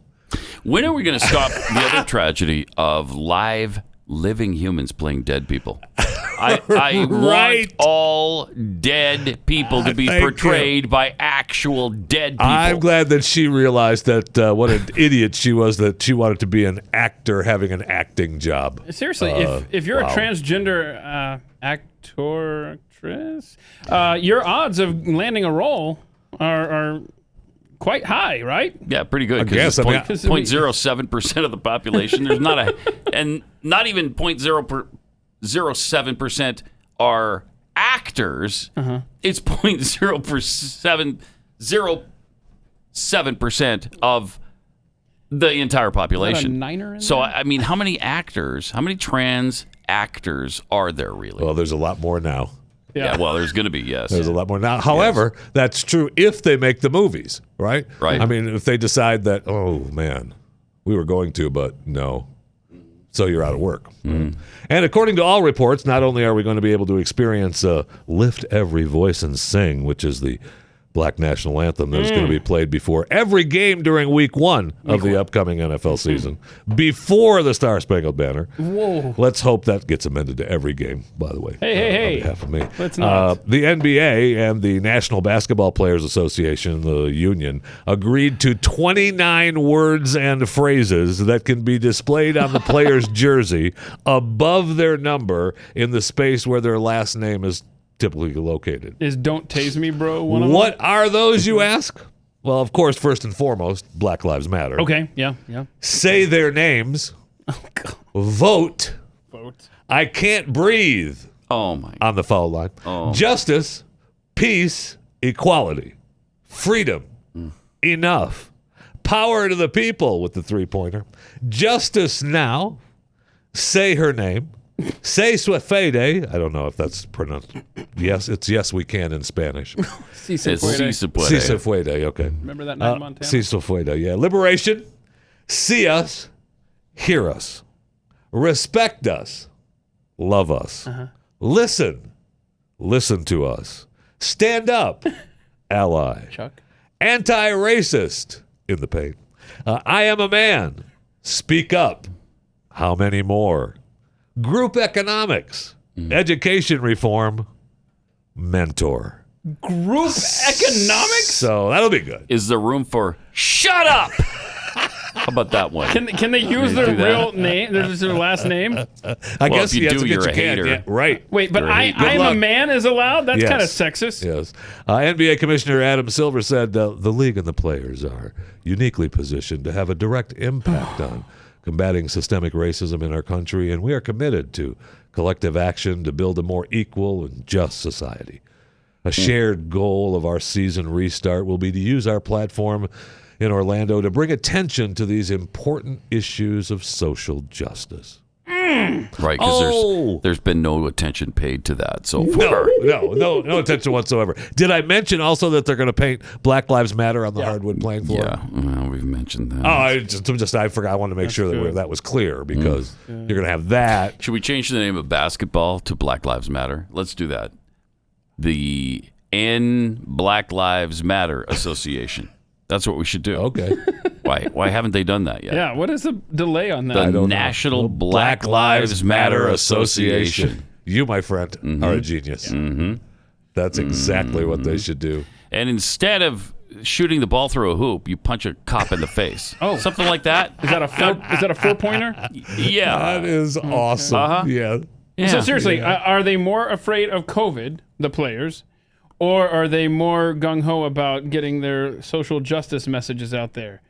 When are we going to stop the other tragedy of live, living humans playing dead people? I want all dead people to be portrayed by actual dead people. I'm glad that she realized that what an idiot she was, that she wanted to be an actor having an acting job. Seriously, if you're a transgender actress, your odds of landing a role are quite high, right? Yeah, pretty good. I guess. 0.07% of the population. There's not and not even 0.07% are actors. It's 0.07% of the entire population. Is that a niner in so, there? I mean, how many trans actors are there really? Well, there's a lot more now. Yeah, well, there's going to be, yes. There's a lot more now. However, that's true if they make the movies, right? Right. I mean, if they decide that, oh, man, we were going to, but no. So you're out of work. Right? And according to all reports, not only are we going to be able to experience Lift Every Voice and Sing, which is the Black National Anthem that is going to be played before every game during week 1 of the upcoming NFL season, before the Star Spangled Banner. Whoa. Let's hope that gets amended to every game, by the way. Hey. On behalf of me. Let's not. The NBA and the National Basketball Players Association, the union, agreed to 29 words and phrases that can be displayed on the player's jersey above their number in the space where their last name is typically located. Is "Don't Tase Me, Bro" one of them? What are those, you ask? Well, of course, first and foremost, Black Lives Matter. Okay, yeah. Say their names. Vote. I can't breathe. Oh, my. On the foul line. Oh. Justice, peace, equality, freedom, enough, power to the people with the 3-pointer. Justice now. Say her name. Say suefede. I don't know if that's pronounced. Yes, it's yes we can in Spanish. Si se puede. Si se puede, okay. Remember that night in Montana? Si se puede, yeah. Liberation. See us. Hear us. Respect us. Love us. Listen. Listen to us. Stand up. Ally. Chuck? Anti-racist. In the paint. I am a man. Speak up. How many more? Group economics, education reform, mentor. Group economics? So that'll be good. Is there room for shut up? How about that one? Can they use their real name? Their last name? I guess if you do, you're a can. hater. Yeah, right. Wait, but I am a man is allowed? That's Yes. kind of sexist. Yes. NBA Commissioner Adam Silver said the league and the players are uniquely positioned to have a direct impact on combating systemic racism in our country, and we are committed to collective action to build a more equal and just society. A shared goal of our season restart will be to use our platform in Orlando to bring attention to these important issues of social justice. Right, because there's been no attention paid to that so far. No attention whatsoever. Did I mention also that they're going to paint Black Lives Matter on the hardwood playing floor? Yeah, well, we've mentioned that. Oh, I forgot. I wanted to make sure that was clear because you're going to have that. Should we change the name of basketball to Black Lives Matter? Let's do that. The Black Lives Matter Association. That's what we should do. Okay. Why haven't they done that yet? Yeah, what is the delay on that? The National Black Lives Matter Association. You, my friend, are a genius. That's exactly what they should do. And instead of shooting the ball through a hoop, you punch a cop in the face. Something like that. Is that a 4-pointer? Yeah. That is awesome. Yeah. So seriously, are they more afraid of COVID, the players, or are they more gung-ho about getting their social justice messages out there?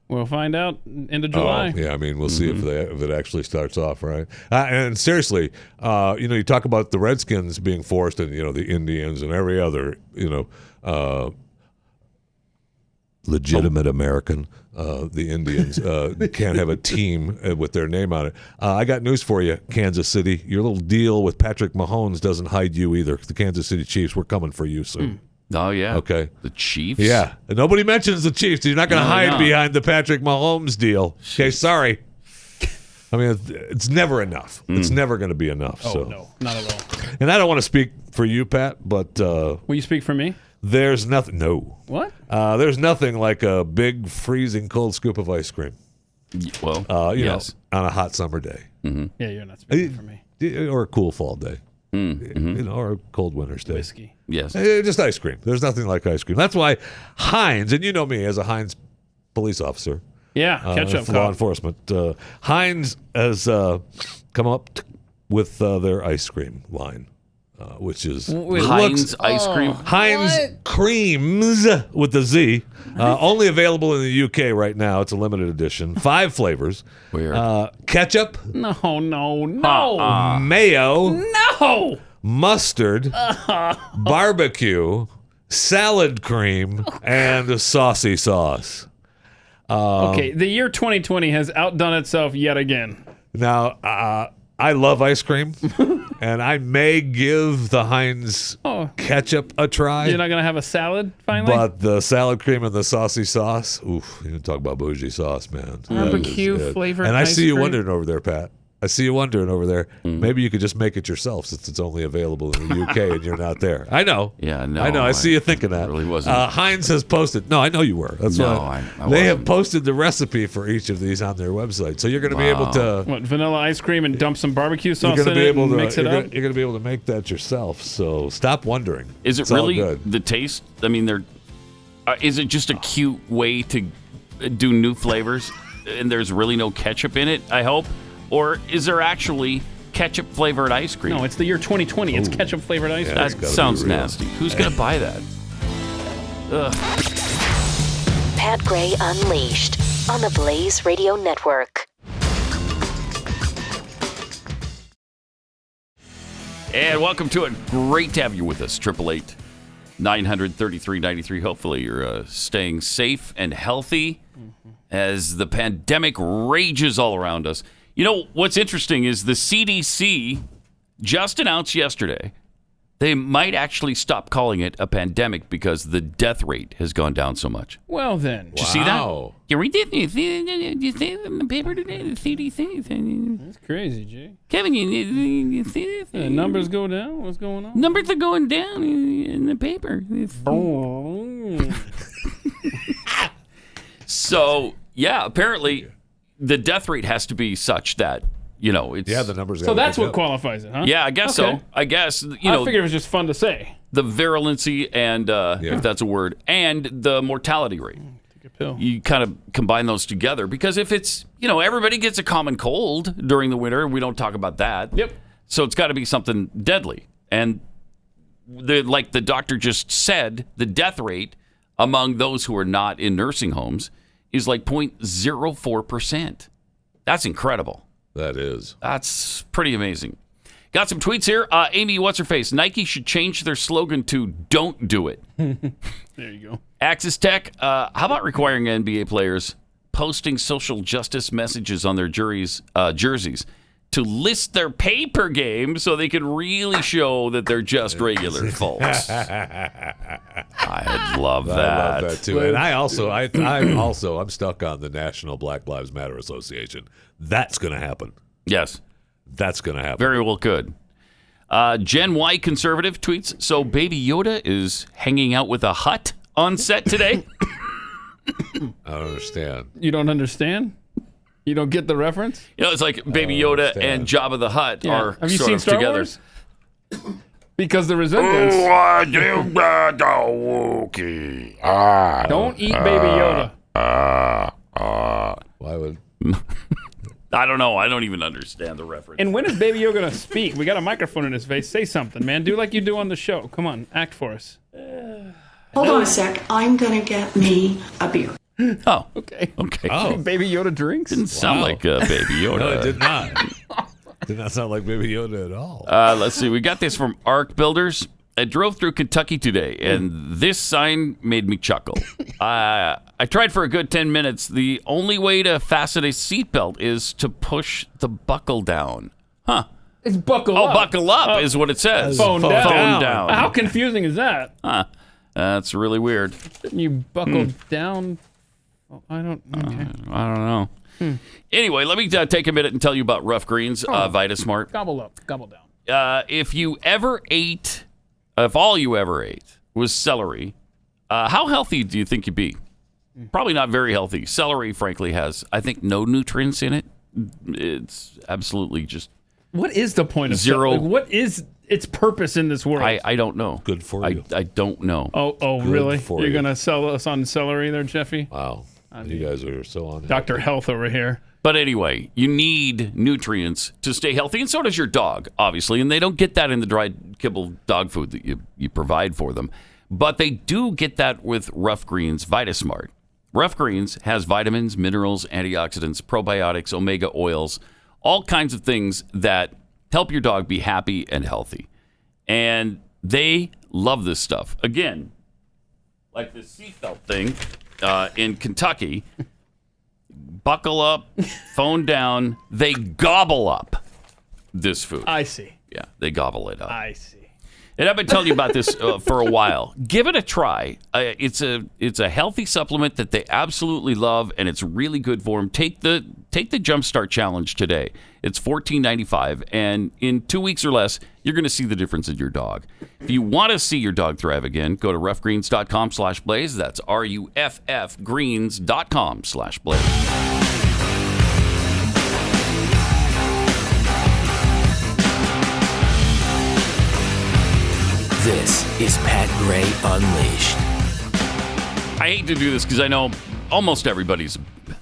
We'll find out end of July. Yeah, I mean, we'll see if it actually starts off, right? And seriously, you talk about the Redskins being forced, and the Indians and every other, legitimate American, the Indians can't have a team with their name on it. I got news for you, Kansas City. Your little deal with Patrick Mahomes doesn't hide you either. The Kansas City Chiefs, we're coming for you soon. Oh, yeah. Okay. The Chiefs? Yeah. And nobody mentions the Chiefs. You're not going to hide behind the Patrick Mahomes deal. Okay, sorry. I mean, it's never enough. It's never going to be enough. Oh, no, not at all. And I don't want to speak for you, Pat, but... Will you speak for me? There's nothing... No. What? There's nothing like a big, freezing, cold scoop of ice cream. Well, yes. On a hot summer day. Yeah, you're not speaking for me. Or a cool fall day. Or a cold winter's day. Whiskey. Yes. Just ice cream. There's nothing like ice cream. That's why Heinz, and you know me as a Heinz police officer. Yeah, catch up. Law enforcement. Heinz has come up with their ice cream line, which is Heinz ice cream. Heinz Creams with the Z. Only available in the UK right now. It's a limited edition. 5 flavors. Weird. Ketchup. No. Mayo. No. Mustard. Barbecue. Salad cream. And saucy sauce. Okay, the year 2020 has outdone itself yet again. Now, I love ice cream, and I may give the Heinz ketchup a try. You're not going to have a salad, finally? But the salad cream and the saucy sauce, oof, you talk about bougie sauce, man. Barbecue flavored And I ice see you cream? wondering over there, Pat. I see you wondering over there. Maybe you could just make it yourself since it's only available in the UK and you're not there. I know. Yeah, no. I know. I see you thinking that. Really wasn't. Heinz has posted. No, I know you were. That's No, why I they have wasn't. posted the recipe for each of these on their website, so you're going to be able to. What, vanilla ice cream and dump some barbecue sauce You're in going to be it able and to mix it up? You're going to be able to make that yourself. So stop wondering. Is it It's all really good. the taste? I mean, is it just a cute way to do new flavors, and there's really no ketchup in it? I hope, or is there actually ketchup flavored ice cream? No, it's the year 2020. It's ketchup flavored ice cream. That It's gotta be sounds real. nasty. Who's gonna buy that? Ugh. Pat Gray Unleashed on the Blaze Radio Network. And welcome to it. Great to have you with us. 888-900-3393. Hopefully you're staying safe and healthy as the pandemic rages all around us. You know, what's interesting is the CDC just announced yesterday they might actually stop calling it a pandemic because the death rate has gone down so much. Well, then. Did you see that? Wow. You read it? You see it in the paper today? The CDC. That's crazy, Jay. Kevin, you see it? The numbers go down? What's going on? Numbers are going down in the paper. So, yeah, apparently the death rate has to be such that, it's... Yeah, the numbers. So that's what qualifies it, huh? Yeah, I guess Okay. so. I guess, I figured it was just fun to say. the virulency and, if that's a word, and the mortality rate. Take a pill. You kind of combine those together because if it's, everybody gets a common cold during the winter, and we don't talk about that. Yep. So it's got to be something deadly. And like the doctor just said, the death rate among those who are not in nursing homes is like 0.04%. That's incredible. That is. That's pretty amazing. Got some tweets here. Amy, what's her face? Nike should change their slogan to "Don't do it." There you go. Axis Tech, how about requiring NBA players posting social justice messages on their jerseys to list their pay-per game so they can really show that they're just regular folks? I'd love that. I love that too. And I'm stuck on the National Black Lives Matter Association. That's going to happen. Yes. That's going to happen. Very well could. Gen Y conservative tweets, so Baby Yoda is hanging out with a hut on set today? I don't understand. You don't understand? You don't get the reference? It's like Baby Yoda and Jabba the Hutt are Have you sort seen of Star together. Wars? Because the resemblance. Don't eat Baby Yoda. Why would... I I don't know. I don't even understand the reference. And when is Baby Yoda going to speak? We got a microphone in his face. Say something, man. Do like you do on the show. Come on, act for us. Hold on a sec. I'm going to get me a beer. Oh, Okay. okay. Oh. Baby Yoda drinks? Didn't sound like Baby Yoda. No, it did not. Did not sound like Baby Yoda at all. Let's see. We got this from Arc Builders. I drove through Kentucky today, and this sign made me chuckle. I tried for a good 10 minutes. The only way to fasten a seatbelt is to push the buckle down. Huh. It's buckle up. Oh, buckle up is what it says. Phone down. Phone down. How confusing is that? Huh. That's really weird. You buckle down. Oh, I don't. Okay. I don't know. Anyway, let me take a minute and tell you about Rough Greens, VitaSmart. Gobble up. Gobble down. If all you ever ate was celery, how healthy do you think you'd be? Probably not very healthy. Celery, frankly, has, I think, no nutrients in it. It's absolutely just What is the point of zero. celery? What is its purpose in this world? I don't know. Good for you. I don't know. Oh, Good really? for You're you. going to sell us on celery there, Jeffy? Wow. You guys are so on. Dr. Health over here. But anyway, you need nutrients to stay healthy, and so does your dog, obviously. And they don't get that in the dried kibble dog food that you provide for them. But they do get that with Rough Greens VitaSmart. Rough Greens has vitamins, minerals, antioxidants, probiotics, omega oils, all kinds of things that help your dog be happy and healthy. And they love this stuff. Again, like this seatbelt thing in Kentucky. Buckle up, phone down. They gobble up this food. I see. Yeah, they gobble it up. I see. And I've been telling you about this for a while. Give it a try. It's a healthy supplement that they absolutely love, and it's really good for them. Take the Jumpstart Challenge today. It's $14.95, and in 2 weeks or less, you're going to see the difference in your dog. If you want to see your dog thrive again, go to roughgreens.com/blaze. That's RUFF greens.com/blaze. This is Pat Gray Unleashed. I hate to do this because I know almost everybody's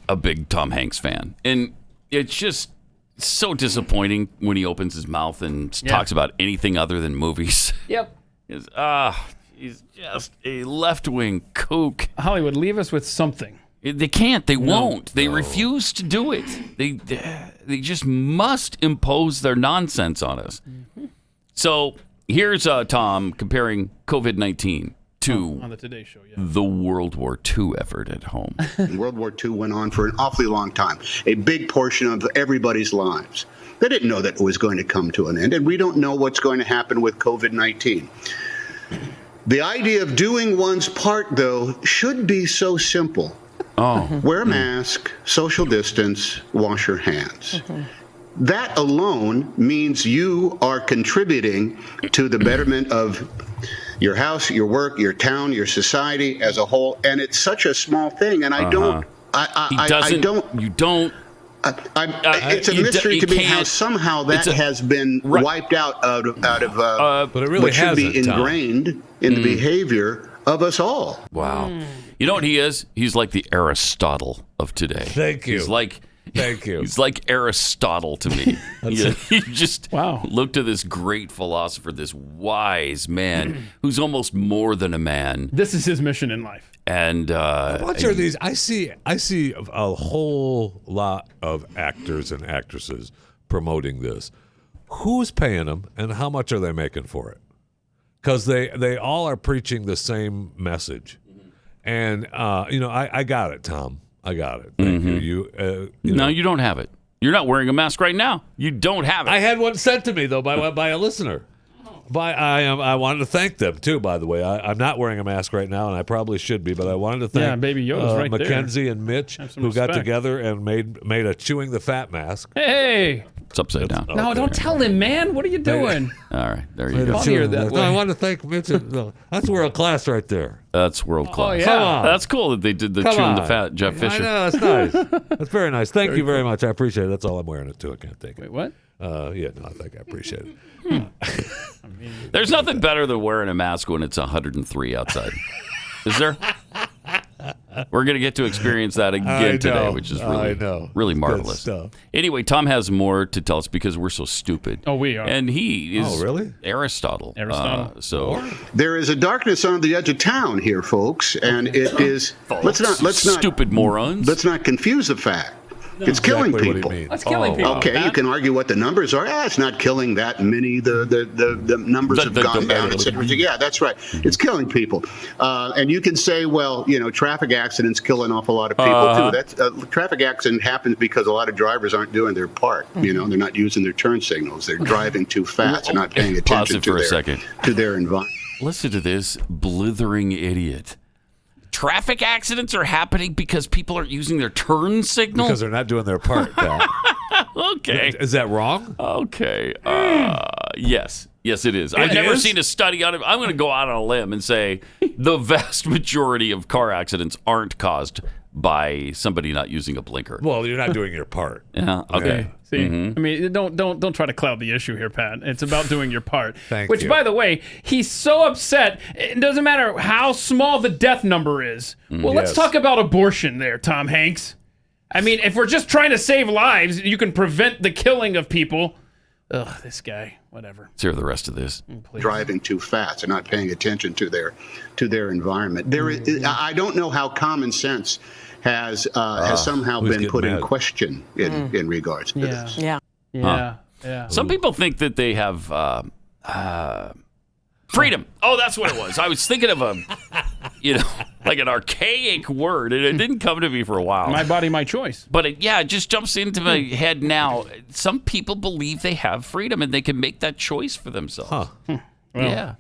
a big Tom Hanks fan. And it's just so disappointing when he opens his mouth and talks about anything other than movies. Yep. He's just a left-wing kook. Hollywood, leave us with something. They can't. They won't. They refuse to do it. They just must impose their nonsense on us. Mm-hmm. So here's Tom comparing COVID-19 to on the Today Show, the World War II effort at home. World War II went on for an awfully long time, a big portion of everybody's lives. They didn't know that it was going to come to an end, and we don't know what's going to happen with COVID-19. The idea of doing one's part, though, should be so simple. Wear a mask, social distance, wash your hands. That alone means you are contributing to the betterment of your house, your work, your town, your society as a whole. And it's such a small thing. And it's a mystery to me how somehow that has been wiped out of but it really what should be hasn't, Tom. ingrained in the behavior of us all. Wow. You know what he is? He's like the Aristotle of today. Thank you. Thank you. He's like Aristotle to me. He just looked to this great philosopher, this wise man who's almost more than a man. This is his mission in life. And how much are these? I see a whole lot of actors and actresses promoting this. Who's paying them, and how much are they making for it? Because they all are preaching the same message. And I got it, Tom. I got it. Thank you. No, you don't have it. You're not wearing a mask right now. You don't have it. I had one sent to me though by a listener. I wanted to thank them too. By the way, I'm not wearing a mask right now, and I probably should be. But I wanted to thank Baby Yoda's right Mackenzie and Mitch, who got together and made a chewing the fat mask. Hey, it's upside down. No, don't tell him, man. What are you doing? All right, there you go. I wanted to thank Mitch. That's world class right there. That's world class. Oh, yeah. Come on. That's cool that they did the chewing the fat Jeff Fisher. I know, that's nice. That's very nice. Thank you very much. I appreciate it. That's all I'm wearing it too. I can't take it. Wait, what? I think I appreciate it. There's nothing better than wearing a mask when it's 103 outside. Is there? We're going to get to experience that again today, which is really marvelous. Anyway, Tom has more to tell us because we're so stupid. Oh, we are. And he is really? Aristotle. So there is a darkness on the edge of town here, folks, and it is. Let's not stupid morons. Let's not confuse the fact. It's killing people. It's killing people. Okay, you can argue what the numbers are. It's not killing that many. The numbers have gone down, etc. Yeah, that's right. It's killing people. And you can say, well, traffic accidents kill an awful lot of people too. That's traffic accident happens because a lot of drivers aren't doing their part. They're not using their turn signals. They're driving too fast. They're not paying attention to their environment. Listen to this blithering idiot. Traffic accidents are happening because people aren't using their turn signal? Because they're not doing their part, Pat. Okay. Is that wrong? Okay. Yes. Yes, it is. I've never seen a study on it. I'm going to go out on a limb and say the vast majority of car accidents aren't caused by somebody not using a blinker. Well, you're not doing your part. Yeah. Okay. See, I mean, don't try to cloud the issue here, Pat. It's about doing your part. Which, by the way, he's so upset. It doesn't matter how small the death number is. Well, let's talk about abortion there, Tom Hanks. I mean, if we're just trying to save lives, you can prevent the killing of people. Ugh, this guy. Whatever. Let's hear the rest of this. Driving too fast. They're not paying attention to their environment. I don't know how common sense has somehow been put in question in regards to this. Yeah. Some people think that they have freedom. Oh, that's what it was. I was thinking of like an archaic word, and it didn't come to me for a while. My body, my choice. But it just jumps into my head now. Some people believe they have freedom, and they can make that choice for themselves. Well, yeah.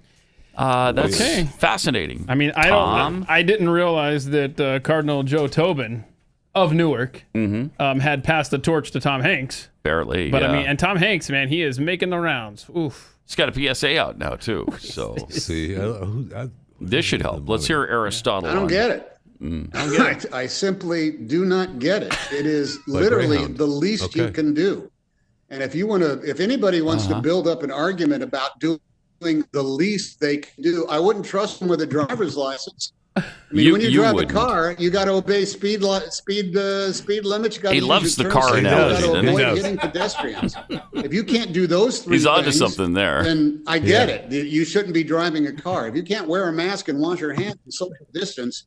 That's fascinating. I mean, I didn't realize that Cardinal Joe Tobin of Newark had passed the torch to Tom Hanks. Apparently, but I mean, and Tom Hanks, man, he is making the rounds. Oof. He's got a PSA out now too. So see, this should help. Let's hear Aristotle. I don't get it. I simply do not get it. It is literally the least you can do. And if anybody wants to build up an argument about doing the least they can do, I wouldn't trust them with a driver's license. I mean, when you drive a car, you got to obey speed limits. You got he loves the car analogy. You got to avoid hitting pedestrians. If you can't do those three things, he's onto things, something there. Then I get it. You shouldn't be driving a car. If you can't wear a mask and wash your hands and social distance,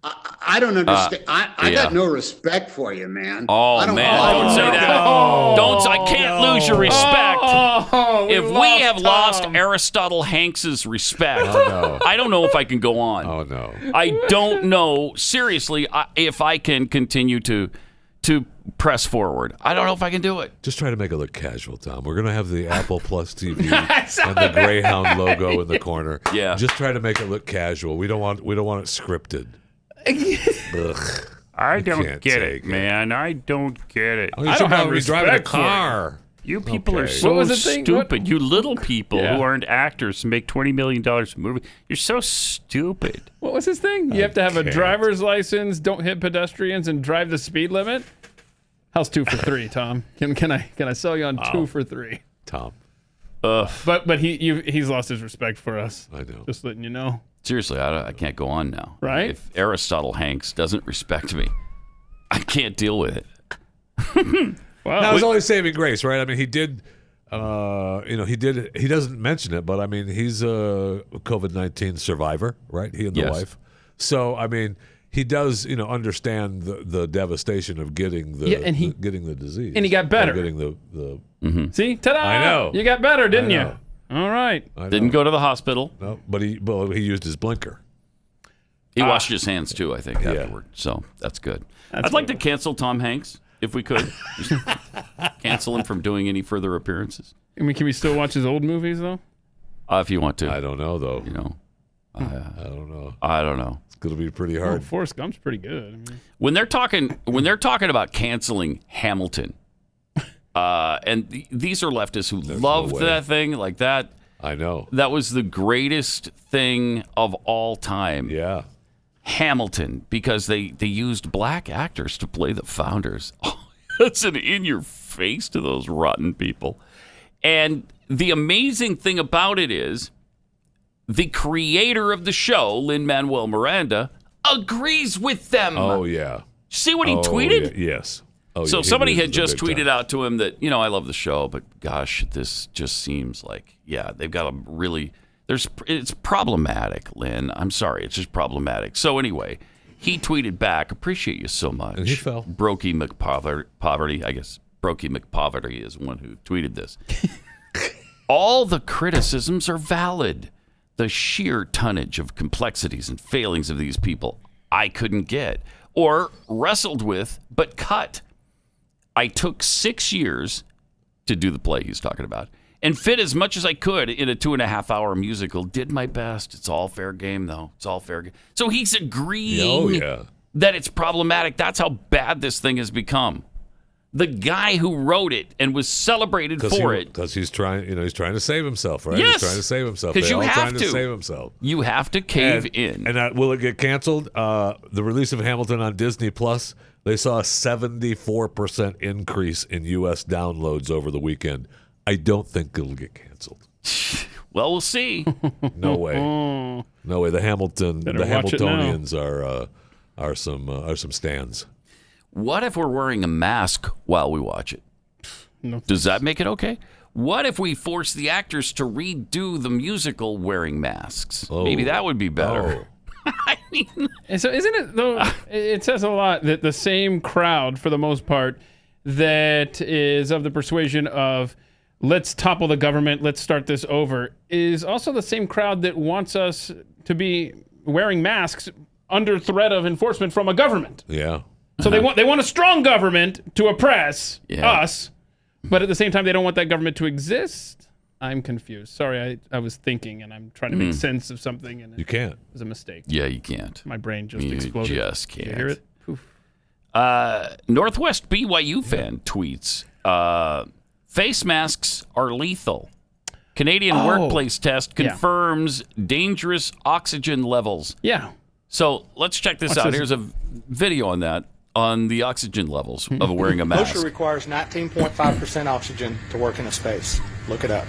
I don't understand. I got no respect for you, man. Oh, don't say that. I can't lose your respect. If we have lost Aristotle Hanks's respect, I don't know if I can go on. Oh, no. I don't know, seriously, if I can continue to press forward. I don't know if I can do it. Just try to make it look casual, Tom. We're going to have the Apple Plus TV and the Greyhound logo in the corner. Yeah. Just try to make it look casual. We don't want it scripted. I don't get it, man. I don't get it. I don't have respect driving a car. You people are so stupid. You little people who aren't actors make $20 million a movie. You're so stupid. What was his thing? You have to have a driver's license, don't hit pedestrians, and drive the speed limit? How's 2 for 3, Tom? Can I sell you on 2 for 3? Tom. But he's lost his respect for us. I know. Just letting you know. Seriously, I can't go on now. Right? If Aristotle Hanks doesn't respect me, I can't deal with it. Wow. That was only saving grace, right? I mean, he did, he doesn't mention it, but I mean, he's a COVID-19 survivor, right? He and the wife. So, I mean, he does, understand the devastation of getting getting the disease. And he got better. Getting the See? Ta-da! I know. You got better, didn't you? All right. Didn't go to the hospital. No, but he used his blinker. He washed his hands too, I think, afterward. So that's good. I'd like to cancel Tom Hanks if we could. Just cancel him from doing any further appearances. I mean, can we still watch his old movies though? If you want to. I don't know though. I don't know. I don't know. It's going to be pretty hard. Forrest Gump's pretty good. I mean. When they're talking about canceling Hamilton. And these are leftists who loved that thing like that. I know. That was the greatest thing of all time. Yeah. Hamilton, because they used black actors to play the founders. Oh, that's an in-your-face to those rotten people. And the amazing thing about it is the creator of the show, Lin-Manuel Miranda, agrees with them. Oh, yeah. See what he tweeted? Yeah. Yes. Oh, So yeah, he somebody had loses just the big tweeted time. out to him that, I love the show, but gosh, this just seems like, they've got a really, it's problematic, Lynn. I'm sorry, it's just problematic. So anyway, he tweeted back, appreciate you so much. And he fell. Brokey McPoverty, I guess Brokey McPoverty is one who tweeted this. All the criticisms are valid. The sheer tonnage of complexities and failings of these people I couldn't get or wrestled with, but cut. I took 6 years to do the play he's talking about and fit as much as I could in a 2.5-hour musical. Did my best. It's all fair game, though. It's all fair game. So he's agreeing that it's problematic. That's how bad this thing has become. The guy who wrote it and was celebrated for it. Because he's trying, he's trying to save himself, right? Yes. He's trying to save himself. Because you have trying to. to save himself. You have to cave in. And will it get canceled? The release of Hamilton on Disney Plus, they saw a 74% increase in U.S. downloads over the weekend. I don't think it'll get canceled. Well, we'll see. No way. No way. The Hamiltonians are some stands. What if we're wearing a mask while we watch it? No. Does that make it okay? What if we force the actors to redo the musical wearing masks? Oh. Maybe that would be better. I mean, And so isn't it, though, it says a lot that the same crowd, for the most part, that is of the persuasion of let's topple the government, let's start this over, is also the same crowd that wants us to be wearing masks under threat of enforcement from a government. Yeah. So they want a strong government to oppress us, but at the same time they don't want that government to exist. I'm confused. Sorry, I was thinking and I'm trying to make sense of something and You can't. it was a mistake. yeah, you can't. My brain just You exploded. just can't. You hear it? Poof. Northwest BYU fan tweets, face masks are lethal. Canadian workplace test confirms dangerous oxygen levels. Yeah. So let's check this out. Here's a video on that, on the oxygen levels of wearing a mask. OSHA requires 19.5% oxygen to work in a space. Look it up.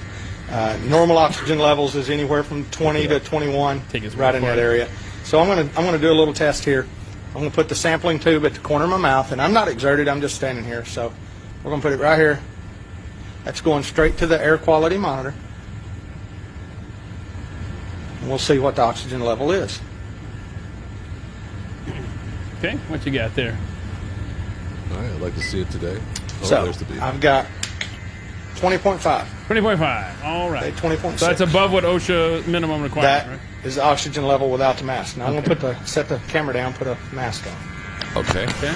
Normal oxygen levels is anywhere from 20 to 21, right in that area. So I'm gonna do a little test here. I'm gonna put the sampling tube at the corner of my mouth, and I'm not exerted. I'm just standing here. So we're gonna put it right here. That's going straight to the air quality monitor, and we'll see what the oxygen level is. Okay, what you got there? All right, I'd like to see it today. Oh, So there's the beep. I've got 20.5. 20.5. All right. 20.6. So that's above what OSHA minimum requires, That right? is the oxygen level without the mask. Now I'm going to set the camera down, put a mask on. Okay. Okay.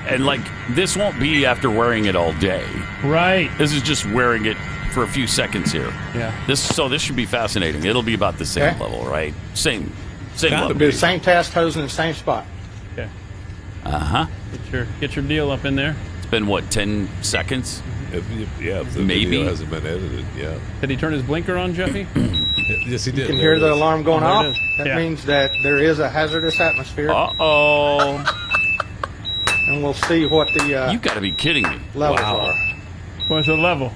And like, this won't be after wearing it all day. Right. This is just wearing it for a few seconds here. Yeah. This should be fascinating. It'll be about the same level, right? Same level. It'll be the same test hose in the same spot. Okay. Uh-huh. Get your deal up in there. It's been, what, 10 seconds? If the Maybe. video hasn't been edited, yeah. Did he turn his blinker on, Jeffy? Yes, he did. You can There hear it the is. alarm going Oh, there it off. is. That Yeah. means that there is a hazardous atmosphere. Uh-oh. And we'll see what the You got to be kidding me. levels are. What's the level?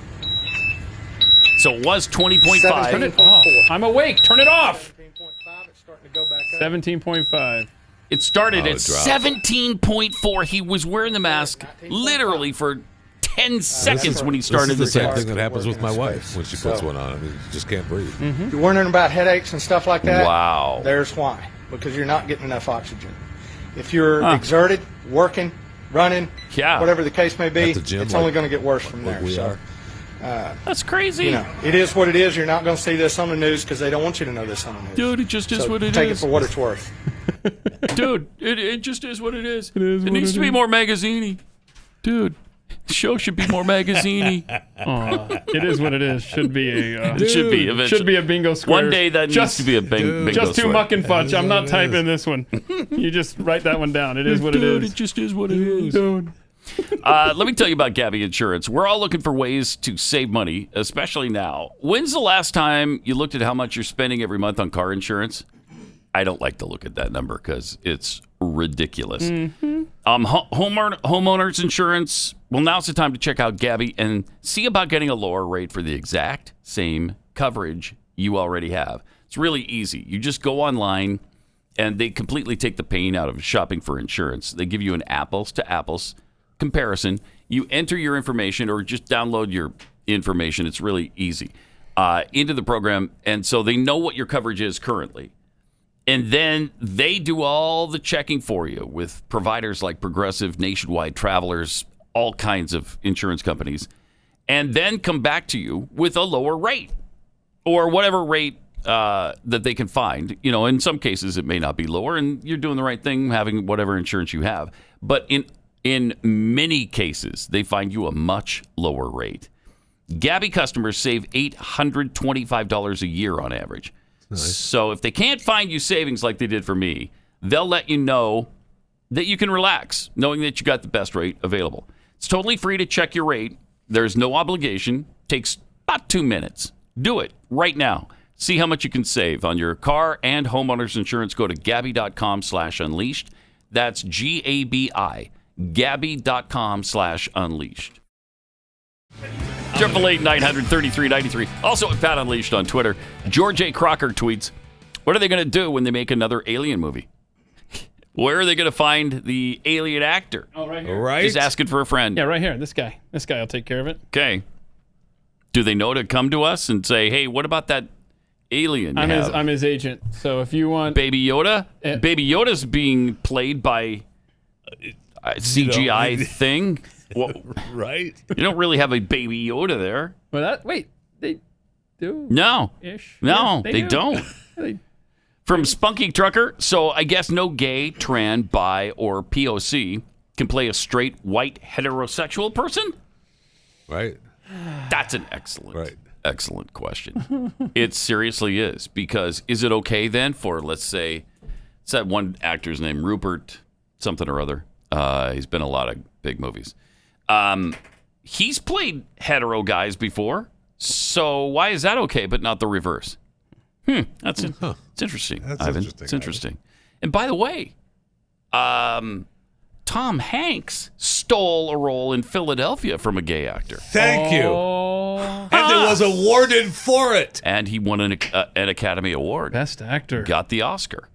So it was 20.5. Turn it off. I'm awake. Turn it off. 17.5, it's starting to go back up. 17.5. It started Oh, at it dropped. 17.4. He was wearing the mask literally for 10 seconds when he started This is the same test. thing that happens with my wife when she puts So- one on. I mean, you just can't breathe. If you're wondering about headaches and stuff like that, Wow. there's why. Because you're not getting enough oxygen. If you're exerted, working, running, Yeah. whatever the case may be, At the gym, it's like- only going to get worse from like there. we So, are. That's crazy. you know, it is what it is. You're not going to see this on the news because they don't want you to know this on the news. Dude, it just is So what it take is. it for what it's worth. Dude, it just is what it is. It needs to be more magazine-y. Dude, the show should be more magazine-y. It is what it is. Should be a. It should be eventually. Should be a bingo square. One day that needs to be a bingo Just too square. muck and fudge. I'm not typing this one. You just write that one down. It is what it Dude, is. it just is what it is. Dude. Let me tell you about Gabby Insurance. We're all looking for ways to save money, especially now. When's the last time you looked at how much you're spending every month on car insurance? I don't like to look at that number because it's ridiculous. Homeowners insurance. Well, now's the time to check out Gabby and see about getting a lower rate for the exact same coverage you already have. It's really easy. You just go online and they completely take the pain out of shopping for insurance. They give you an apples to apples comparison. You enter your information or just download your information. It's really easy into the program, and so they know what your coverage is currently. And then they do all the checking for you with providers like Progressive, Nationwide, Travelers, all kinds of insurance companies, and then come back to you with a lower rate or whatever rate that they can find. You know, in some cases it may not be lower, and you're doing the right thing having whatever insurance you have. But in many cases, they find you a much lower rate. Gabi customers save $825 a year on average. Nice. So if they can't find you savings like they did for me, they'll let you know that you can relax, knowing that you got the best rate available. It's totally free to check your rate. There's no obligation. Takes about 2 minutes. Do it right now. See how much you can save on your car and homeowners insurance. Go to Gabi.com/unleashed. That's GABI. Gabi.com/unleashed. 888-933-93. Also at Pat Unleashed on Twitter. George A. Crocker tweets, what are they going to do when they make another Alien movie? Where are they going to find the alien actor? Oh, right here. Right. Just asking for a friend. Yeah, right here. This guy will take care of it. Okay. Do they know to come to us and say, hey, what about that alien you have? I'm his agent. So if you want... Baby Yoda? Baby Yoda's being played by a CGI thing. Well, right? You don't really have a Baby Yoda there. Well, they do. No. Ish. No, Yeah, they don't. From Spunky Trucker, so I guess no gay, trans, bi, or POC can play a straight, white, heterosexual person? Right. That's an excellent question. It seriously is, because is it okay then for, let's say, it's that one actor's name, Rupert something or other. He's been in a lot of big movies. He's played hetero guys before, so why is that okay but not the reverse? It's interesting, Ivan. It's interesting. And by the way, Tom Hanks stole a role in Philadelphia from a gay actor. Thank you. And it was awarded for it. And he won an Academy Award. Best actor. Got the Oscar.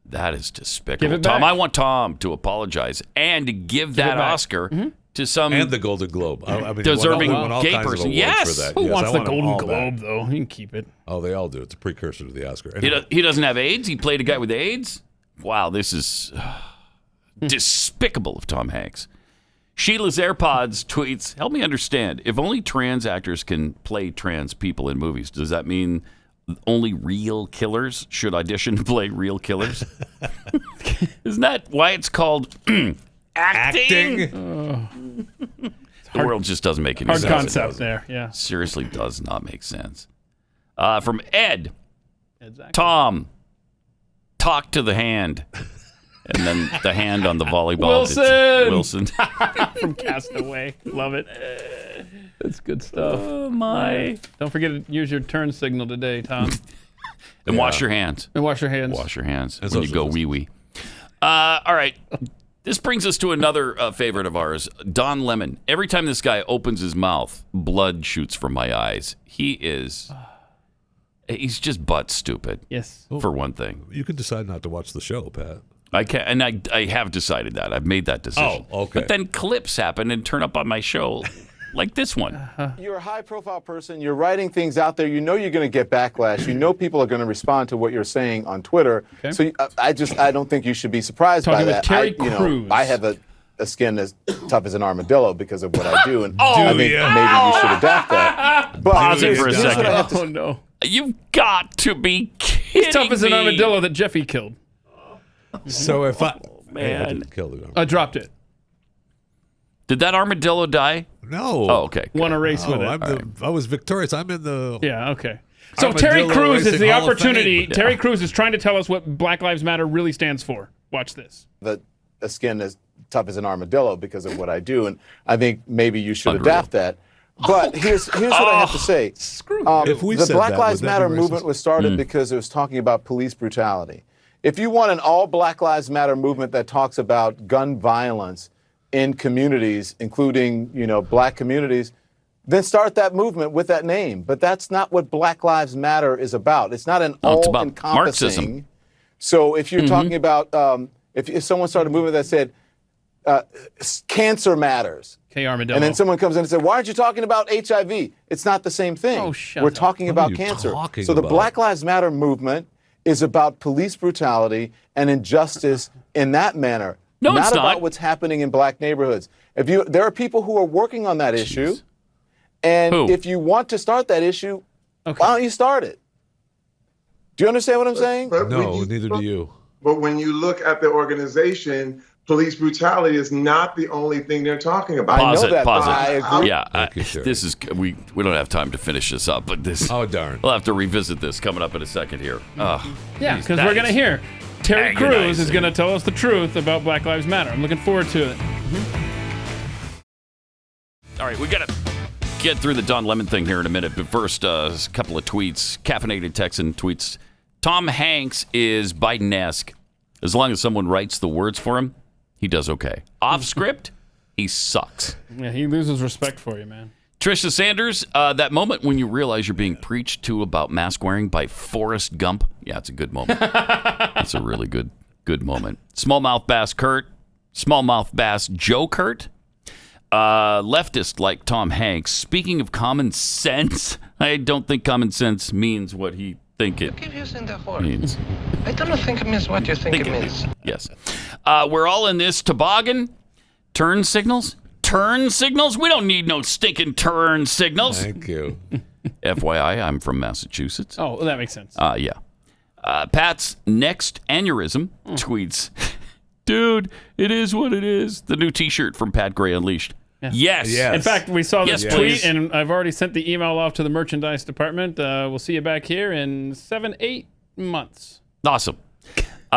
That is despicable. Give it Tom, back. I want Tom to apologize and to give that Oscar to some and the Golden Globe. I mean, deserving all gay kinds of person. awards Yes. for that. Who Yes, wants I the want them Golden all Globe, back. though? You can keep it. Oh, they all do. It's a precursor to the Oscar. He doesn't have AIDS. He played a guy with AIDS. Wow, this is despicable of Tom Hanks. Sheila's AirPods tweets, help me understand. If only trans actors can play trans people in movies, does that mean only real killers should audition to play real killers? Isn't that why it's called acting? The world just doesn't make any sense. Hard concept there, yeah. Seriously does not make sense. From Ed. Tom, talk to the hand. And then the hand on the volleyball. Wilson! Wilson. From Castaway. Love it. That's good stuff. Oh, my. Don't forget to use your turn signal today, Tom. And wash your hands. And wash your hands. Wash your hands And when you go wee-wee. All right. This brings us to another favorite of ours, Don Lemon. Every time this guy opens his mouth, blood shoots from my eyes. He's just butt stupid. Yes. For one thing. You can decide not to watch the show, Pat. I can, and I have decided that. I've made that decision. Oh, okay. But then clips happen and turn up on my show, like this one. You're a high-profile person. You're writing things out there. You know you're going to get backlash. You know people are going to respond to what you're saying on Twitter. Okay. So I don't think you should be by Talking that. with Terry Crews. I have a skin as tough as an armadillo because of what I do, and I think maybe you should adapt that. But pause it for a second. Oh no! You've got to be kidding me. He's tough as an armadillo that Jeffy killed. So if I man, I didn't kill the armadillo. I dropped it. Did that armadillo die? No. Oh, okay. Won a race with it. I was victorious. I'm in the. Yeah. Okay. So Terry Crews is the opportunity. Terry Crews is trying to tell us what Black Lives Matter really stands for. Watch this. A skin as tough as an armadillo because of what I do, and I think maybe you should adapt that. But here's what I have to say. The Black Lives Matter movement was started because it was talking about police brutality. If you want an all Black Lives Matter movement that talks about gun violence in communities, including, black communities, then start that movement with that name. But that's not what Black Lives Matter is about. It's not an all-encompassing So if you're talking about, if someone started a movement that said, cancer matters. Okay, Armadillo. And then someone comes in and said, why aren't you talking about HIV? It's not the same thing. Oh, shut We're up. talking about cancer. So the Black Lives Matter movement is about police brutality and injustice in that manner. No, not it's not. about what's happening in black neighborhoods. There are people who are working on that issue. And if you want to start that issue, why don't you start it? Do you understand what I'm saying? No, neither do you. But when you look at the organization, police brutality is not the only thing they're talking about. Pause it. I agree. Yeah, this is we don't have time to finish this up, but this. Oh darn! We'll have to revisit this coming up in a second here. Yeah, because we're gonna hear Terry Crews is gonna tell us the truth about Black Lives Matter. I'm looking forward to it. All right, we gotta get through the Don Lemon thing here in a minute, but first, a couple of tweets. Caffeinated Texan tweets: Tom Hanks is Biden-esque. As long as someone writes the words for him, he does okay. Off script, he sucks. Yeah, he loses respect for you, man. Trisha Sanders, that moment when you realize you're being preached to about mask wearing by Forrest Gump. Yeah, it's a good moment. It's a really good moment. Smallmouth Bass Kurt, Smallmouth Bass Joe Kurt, leftist like Tom Hanks. Speaking of common sense, I don't think common sense means what he think it means. I don't think it means what you think it means. Yes. We're all in this toboggan. Turn signals? Turn signals? We don't need no stinking turn signals. Thank you. FYI, I'm from Massachusetts. Oh, well, that makes sense. Yeah. Pat's next aneurysm tweets, dude, it is what it is. The new T-shirt from Pat Gray Unleashed. Yeah. Yes. In fact, we saw this tweet, please. and I've already sent the email off to the merchandise department. We'll see you back here in 7-8 months. Awesome.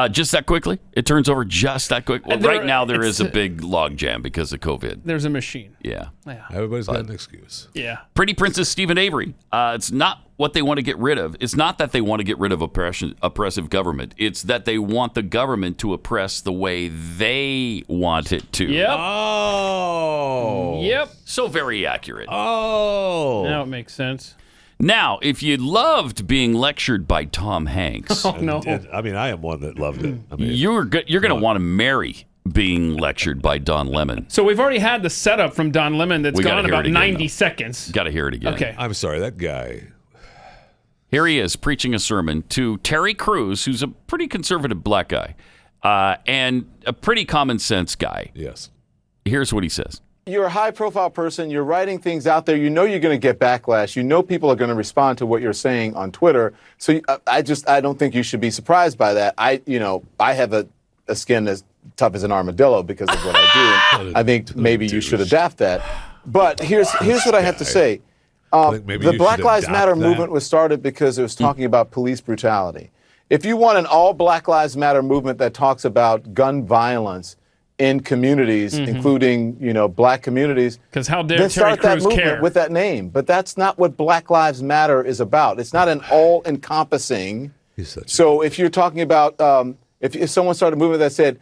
Just that quickly? It turns over just that quick? Well, right now there is a big log jam because of COVID. There's a machine. Yeah. Everybody's got an excuse. Yeah. Pretty Princess Stephen Avery. It's not what they want to get rid of. It's not that they want to get rid of oppressive government. It's that they want the government to oppress the way they want it to. Yep. Oh. Yep. So very accurate. Oh. Now it makes sense. Now, if you loved being lectured by Tom Hanks, Oh, no. I mean, I am one that loved it. I mean, you're going to want to marry being lectured by Don Lemon. So we've already had the setup from Don Lemon that's We gotta gone hear about it again, 90 seconds. Got to hear it again. Okay. I'm sorry, that guy. Here he is preaching a sermon to Terry Crews, who's a pretty conservative black guy and a pretty common sense guy. Yes. Here's what he says. You're a high-profile person. You're writing things out there. You know you're going to get backlash. You know people are going to respond to what you're saying on Twitter. So I don't think you should be surprised by that. I have a skin as tough as an armadillo because of what I do. And I think maybe you should adapt that. But here's what I have to say. The Black Lives Matter movement was started because it was talking about police brutality. If you want an all Black Lives Matter movement that talks about gun violence in communities, including black communities, because how dare then Terry start that Crews movement care? with that name. But that's not what Black Lives Matter is about. It's not an all-encompassing. So if you're talking about if someone started a movement that said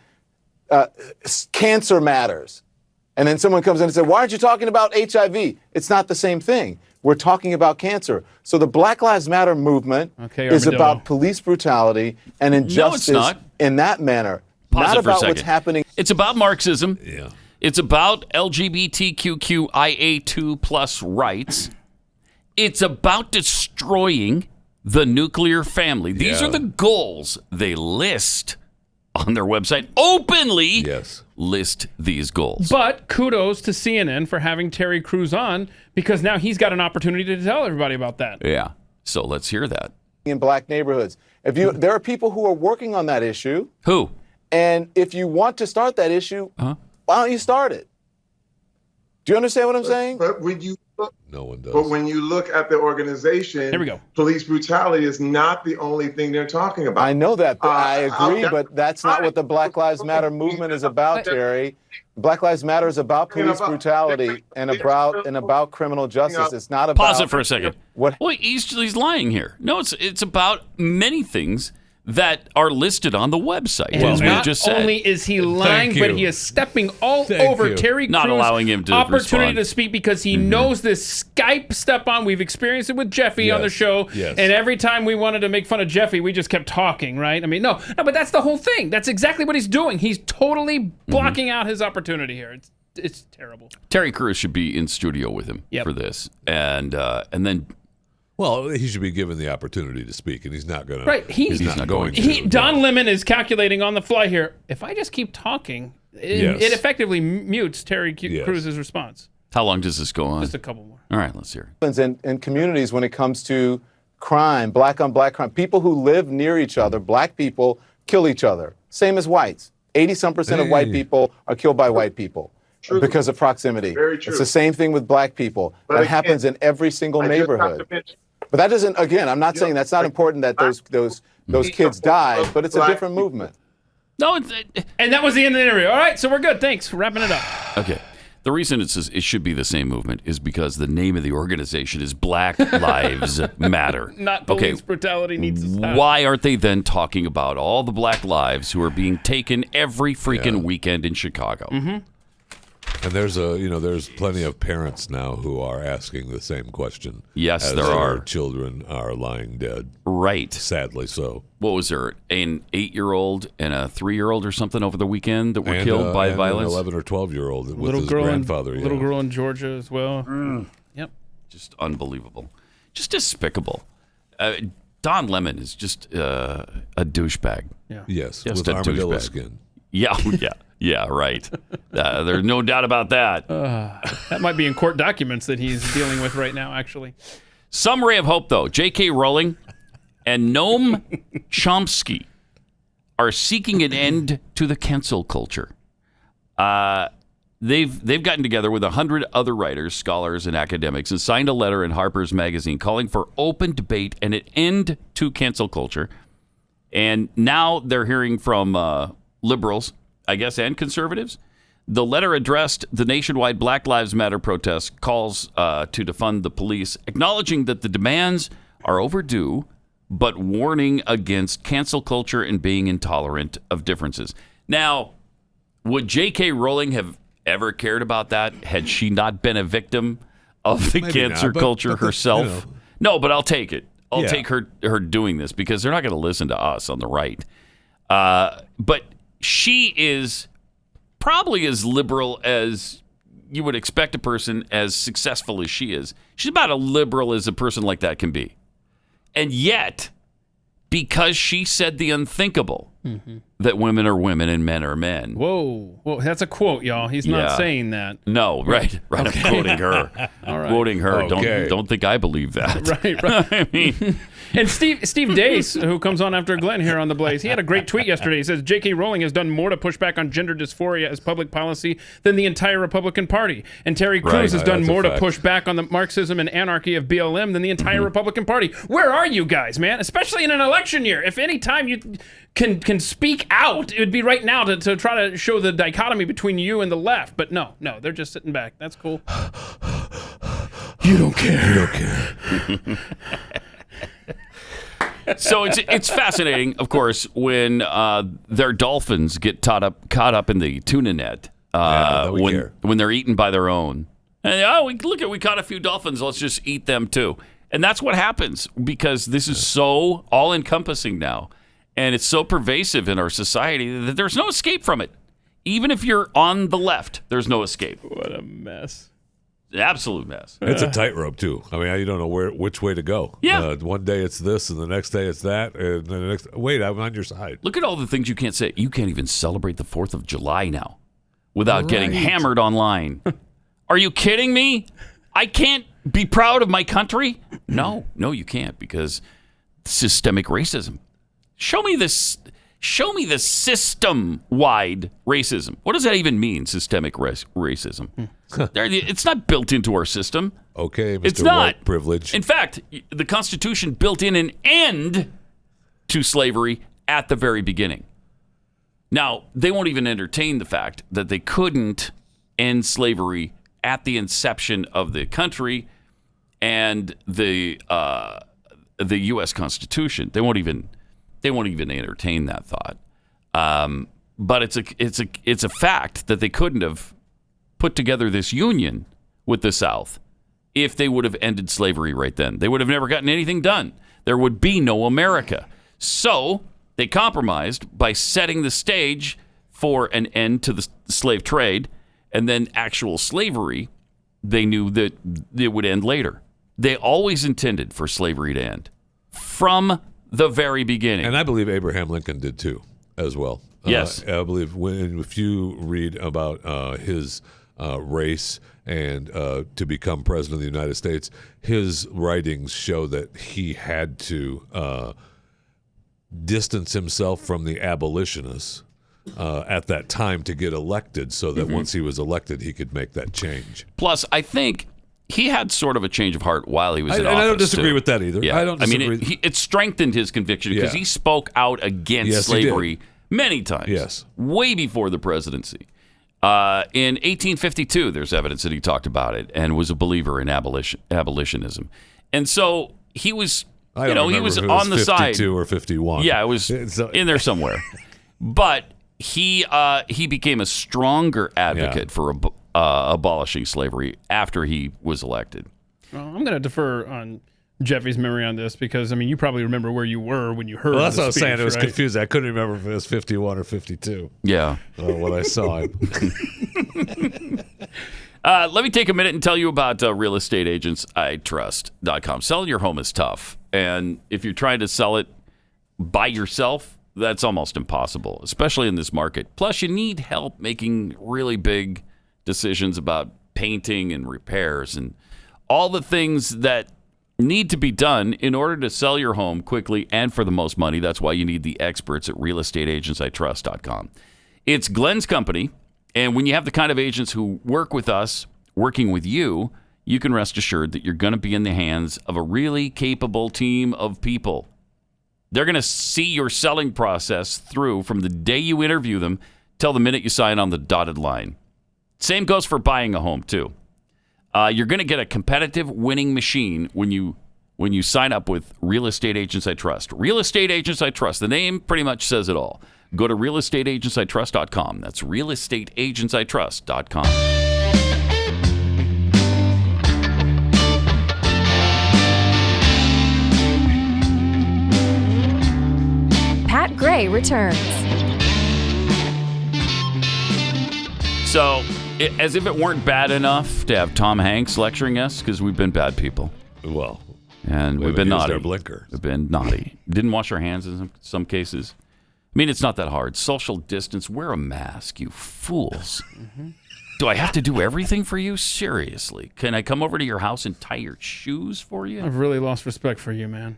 cancer matters, and then someone comes in and said, why aren't you talking about HIV? It's not the same thing. We're talking about cancer. So the Black Lives Matter movement is about police brutality and injustice in that manner. Pause not it for a about second. what's happening. It's about Marxism. Yeah. It's about LGBTQIA2 plus rights. It's about destroying the nuclear family. These are the goals they list on their website. Openly list these goals. But kudos to CNN for having Terry Crews on, because now he's got an opportunity to tell everybody about that. Yeah. So let's hear that. In black neighborhoods. There are people who are working on that issue. Who? And if you want to start that issue, why don't you start it? Do you understand what I'm saying? But when you look, no one does. But when you look at the organization, here we go. Police brutality is not the only thing they're talking about. I know that. I agree, but that's not what the Black Lives Matter movement is about, Terry. Black Lives Matter is about police brutality and about criminal justice. It's not about. Pause it for a second. What? Well, he's lying here. No, it's about many things that are listed on the website. And as we not just said. only is he lying, but he is stepping all over Terry Crews' Not allowing him to opportunity respond. to speak because he knows this Skype step on. We've experienced it with Jeffy on the show. Yes. And every time we wanted to make fun of Jeffy, we just kept talking, right? I mean, no, but that's the whole thing. That's exactly what he's doing. He's totally blocking out his opportunity here. It's terrible. Terry Crews should be in studio with him for this. And then... Well, he should be given the opportunity to speak, and he's not going to. Right, he's not going to. Don Lemon is calculating on the fly here. If I just keep talking, it effectively mutes Terry Crews' response. How long does this go on? Just a couple more. All right, let's hear it. In communities when it comes to crime, black on black crime, people who live near each other, black people kill each other. Same as whites. 80-some% of white people are killed by white people. Because of proximity. Very true. It's the same thing with black people. But that happens in every single neighborhood. But that doesn't, again, I'm not saying that's not important that those kids died, but it's a different movement. No, and that was the end of the interview. All right, so we're good. Thanks. Wrapping it up. Okay. The reason it should be the same movement is because the name of the organization is Black Lives Matter. Not police brutality needs to stop. Why aren't they then talking about all the black lives who are being taken every freaking weekend in Chicago? Mm-hmm. And there's plenty of parents now who are asking the same question. Yes, as there their are. Children are lying dead. Right. Sadly so. What was there? An 8-year-old and a 3-year-old or something over the weekend that were killed by violence? An 11 or 12-year-old with his grandfather. Little girl in Georgia as well. Yep. Just unbelievable. Just despicable. Don Lemon is just a douchebag. Yeah. Yes, just with a armadillo douchebag. skin. Yeah, yeah, right. There's no doubt about that. That might be in court documents that he's dealing with right now, actually. Some ray of hope, though. J.K. Rowling and Noam Chomsky are seeking an end to the cancel culture. They've gotten together with 100 other writers, scholars, and academics and signed a letter in Harper's Magazine calling for open debate and an end to cancel culture. And now they're hearing from liberals, I guess, and conservatives. The letter addressed the nationwide Black Lives Matter protests, calls to defund the police, acknowledging that the demands are overdue, but warning against cancel culture and being intolerant of differences. Now, would J.K. Rowling have ever cared about that had she not been a victim of the cancer culture herself? No, but I'll take it. I'll take her doing this because they're not going to listen to us on the right. But she is probably as liberal as you would expect a person as successful as she is. She's about as liberal as a person like that can be. And yet, because she said the unthinkable, that women are women and men are men. Whoa, that's a quote, y'all. He's not saying that. No, right. Okay. I'm quoting her. All right. Quoting her. Okay. Don't think I believe that. Right. I mean, and Steve Dace, who comes on after Glenn here on The Blaze, he had a great tweet yesterday. He says, J.K. Rowling has done more to push back on gender dysphoria as public policy than the entire Republican Party. And Terry Crews has done more to push back on the Marxism and anarchy of BLM than the entire Republican Party. Where are you guys, man? Especially in an election year. If any time you can speak out, it would be right now to try to show the dichotomy between you and the left. But no, they're just sitting back. That's cool. You don't care. You don't care. So it's fascinating, of course, when their dolphins get caught up in the tuna net when they're eaten by their own. And we caught a few dolphins. Let's just eat them too. And that's what happens because this is so all-encompassing now, and it's so pervasive in our society that there's no escape from it. Even if you're on the left, there's no escape. What a mess. Absolute mess. It's a tightrope too. I mean, you don't know which way to go. Yeah. One day it's this, and the next day it's that, and then the next. Wait, I'm on your side. Look at all the things you can't say. You can't even celebrate the 4th of July now without getting hammered online. Are you kidding me? I can't be proud of my country? No, you can't because systemic racism. Show me this. Show me the system-wide racism. What does that even mean, systemic racism? It's not built into our system. Okay, Mr. It's not. White privilege. In fact, the Constitution built in an end to slavery at the very beginning. Now, they won't even entertain the fact that they couldn't end slavery at the inception of the country and the U.S. Constitution. They won't even they won't even entertain that thought. But it's a fact that they couldn't have put together this union with the South if they would have ended slavery right then. They would have never gotten anything done. There would be no America. So they compromised by setting the stage for an end to the slave trade, and then actual slavery, they knew that it would end later. They always intended for slavery to end from the very beginning. And I believe Abraham Lincoln did too, as well. Yes. I believe if you read about his race and to become president of the United States, his writings show that he had to distance himself from the abolitionists at that time to get elected, so that once he was elected, he could make that change. Plus, I think he had sort of a change of heart while he was in office. I don't disagree with that either. Yeah. I don't disagree. I mean, it strengthened his conviction because he spoke out against slavery many times. Yes. Way before the presidency. In 1852, there's evidence that he talked about it and was a believer in abolitionism. And so he was, he was on the side. 52 or 51. Yeah, it was in there somewhere. But he became a stronger advocate for abolishing slavery after he was elected. Well, I'm going to defer on Jeffy's memory on this because, I mean, you probably remember where you were when you heard Well, that's the what I was speech, saying. It was right? confusing. I couldn't remember if it was 51 or 52. Yeah. When I saw it. Let me take a minute and tell you about realestateagentsitrust.com. Selling your home is tough. And if you're trying to sell it by yourself, that's almost impossible, especially in this market. Plus, you need help making really big decisions about painting and repairs and all the things that need to be done in order to sell your home quickly and for the most money. That's why you need the experts at realestateagentsitrust.com. It's Glenn's company, and when you have the kind of agents who work with us, working with you, you can rest assured that you're going to be in the hands of a really capable team of people. They're going to see your selling process through from the day you interview them till the minute you sign on the dotted line. Same goes for buying a home, too. You're going to get a competitive winning machine when you sign up with Real Estate Agents I Trust. Real Estate Agents I Trust. The name pretty much says it all. Go to realestateagentsitrust.com. That's realestateagentsitrust.com. Pat Gray returns. So, as if it weren't bad enough to have Tom Hanks lecturing us, because we've been bad people. Well, and we've been naughty. Our blinker. We've been naughty. Didn't wash our hands in some cases. I mean, it's not that hard. Social distance. Wear a mask, you fools. Do I have to do everything for you? Seriously. Can I come over to your house and tie your shoes for you? I've really lost respect for you, man.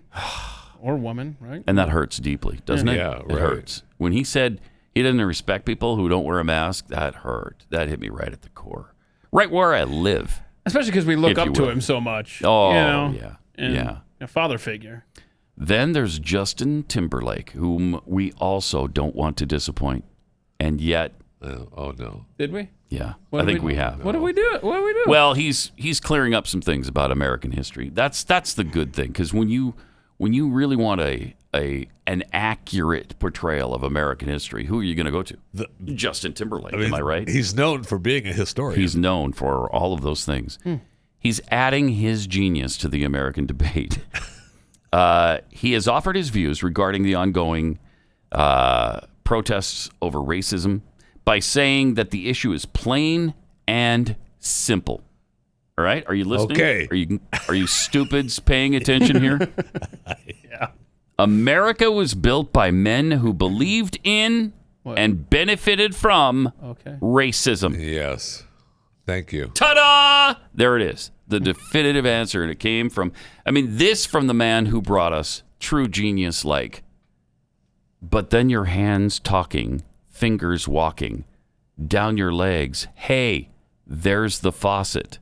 Or woman, right? And that hurts deeply, doesn't it? Yeah, right. It hurts. When he said he doesn't respect people who don't wear a mask, that hurt. That hit me right at the core. Right where I live. Especially because we look up to him so much. Oh, yeah. And yeah. A father figure. Then there's Justin Timberlake, whom we also don't want to disappoint. And yet... oh, no. Did we? Yeah, I think we have. What did we do? What did we do? Well, he's clearing up some things about American history. That's the good thing, because when you really want an accurate portrayal of American history, who are you going to go to? Justin Timberlake, am I right? He's known for being a historian. He's known for all of those things. He's adding his genius to the American debate. He has offered his views regarding the ongoing protests over racism by saying that the issue is plain and simple. All right? Are you listening? Okay. Are you stupids paying attention here? Yeah. America was built by men who believed in and benefited from racism. Yes. Thank you. Ta-da! There it is. The definitive answer. And it came from, this from the man who brought us true genius like, but then your hands talking, fingers walking, down your legs. Hey, there's the faucet.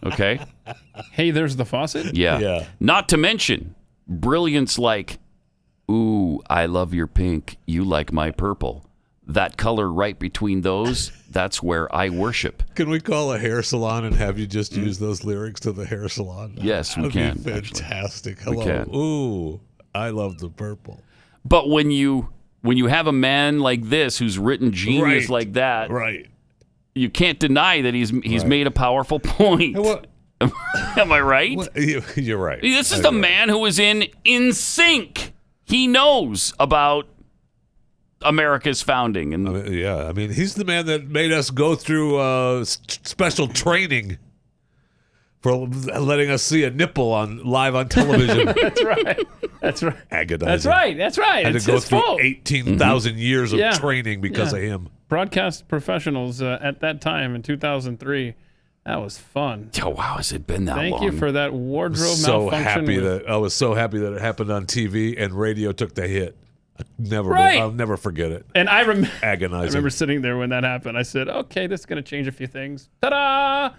Okay? Hey, there's the faucet? Yeah. Not to mention brilliance like, ooh, I love your pink. You like my purple. That color right between those, that's where I worship. Can we call a hair salon and have you just use those lyrics to the hair salon? Yes, we can. Be fantastic. Actually. Hello. We can. Ooh, I love the purple. But when you have a man like this who's written genius like that, right? You can't deny that he's made a powerful point. Am I right? You're right. This is the man who was in sync. He knows about America's founding, and I mean, he's the man that made us go through special training for letting us see a nipple live on television. That's right. Agonizing. That's right. Had It's to go his through fault. 18,000 years of training because of him. Broadcast professionals at that time in 2003. That was fun. Oh, wow, has it been that long? Thank you for that wardrobe So malfunction. I was so happy that it happened on TV and radio took the hit. I'll never forget it. And agonizing. I remember sitting there when that happened. I said, "Okay, this is going to change a few things." Ta-da!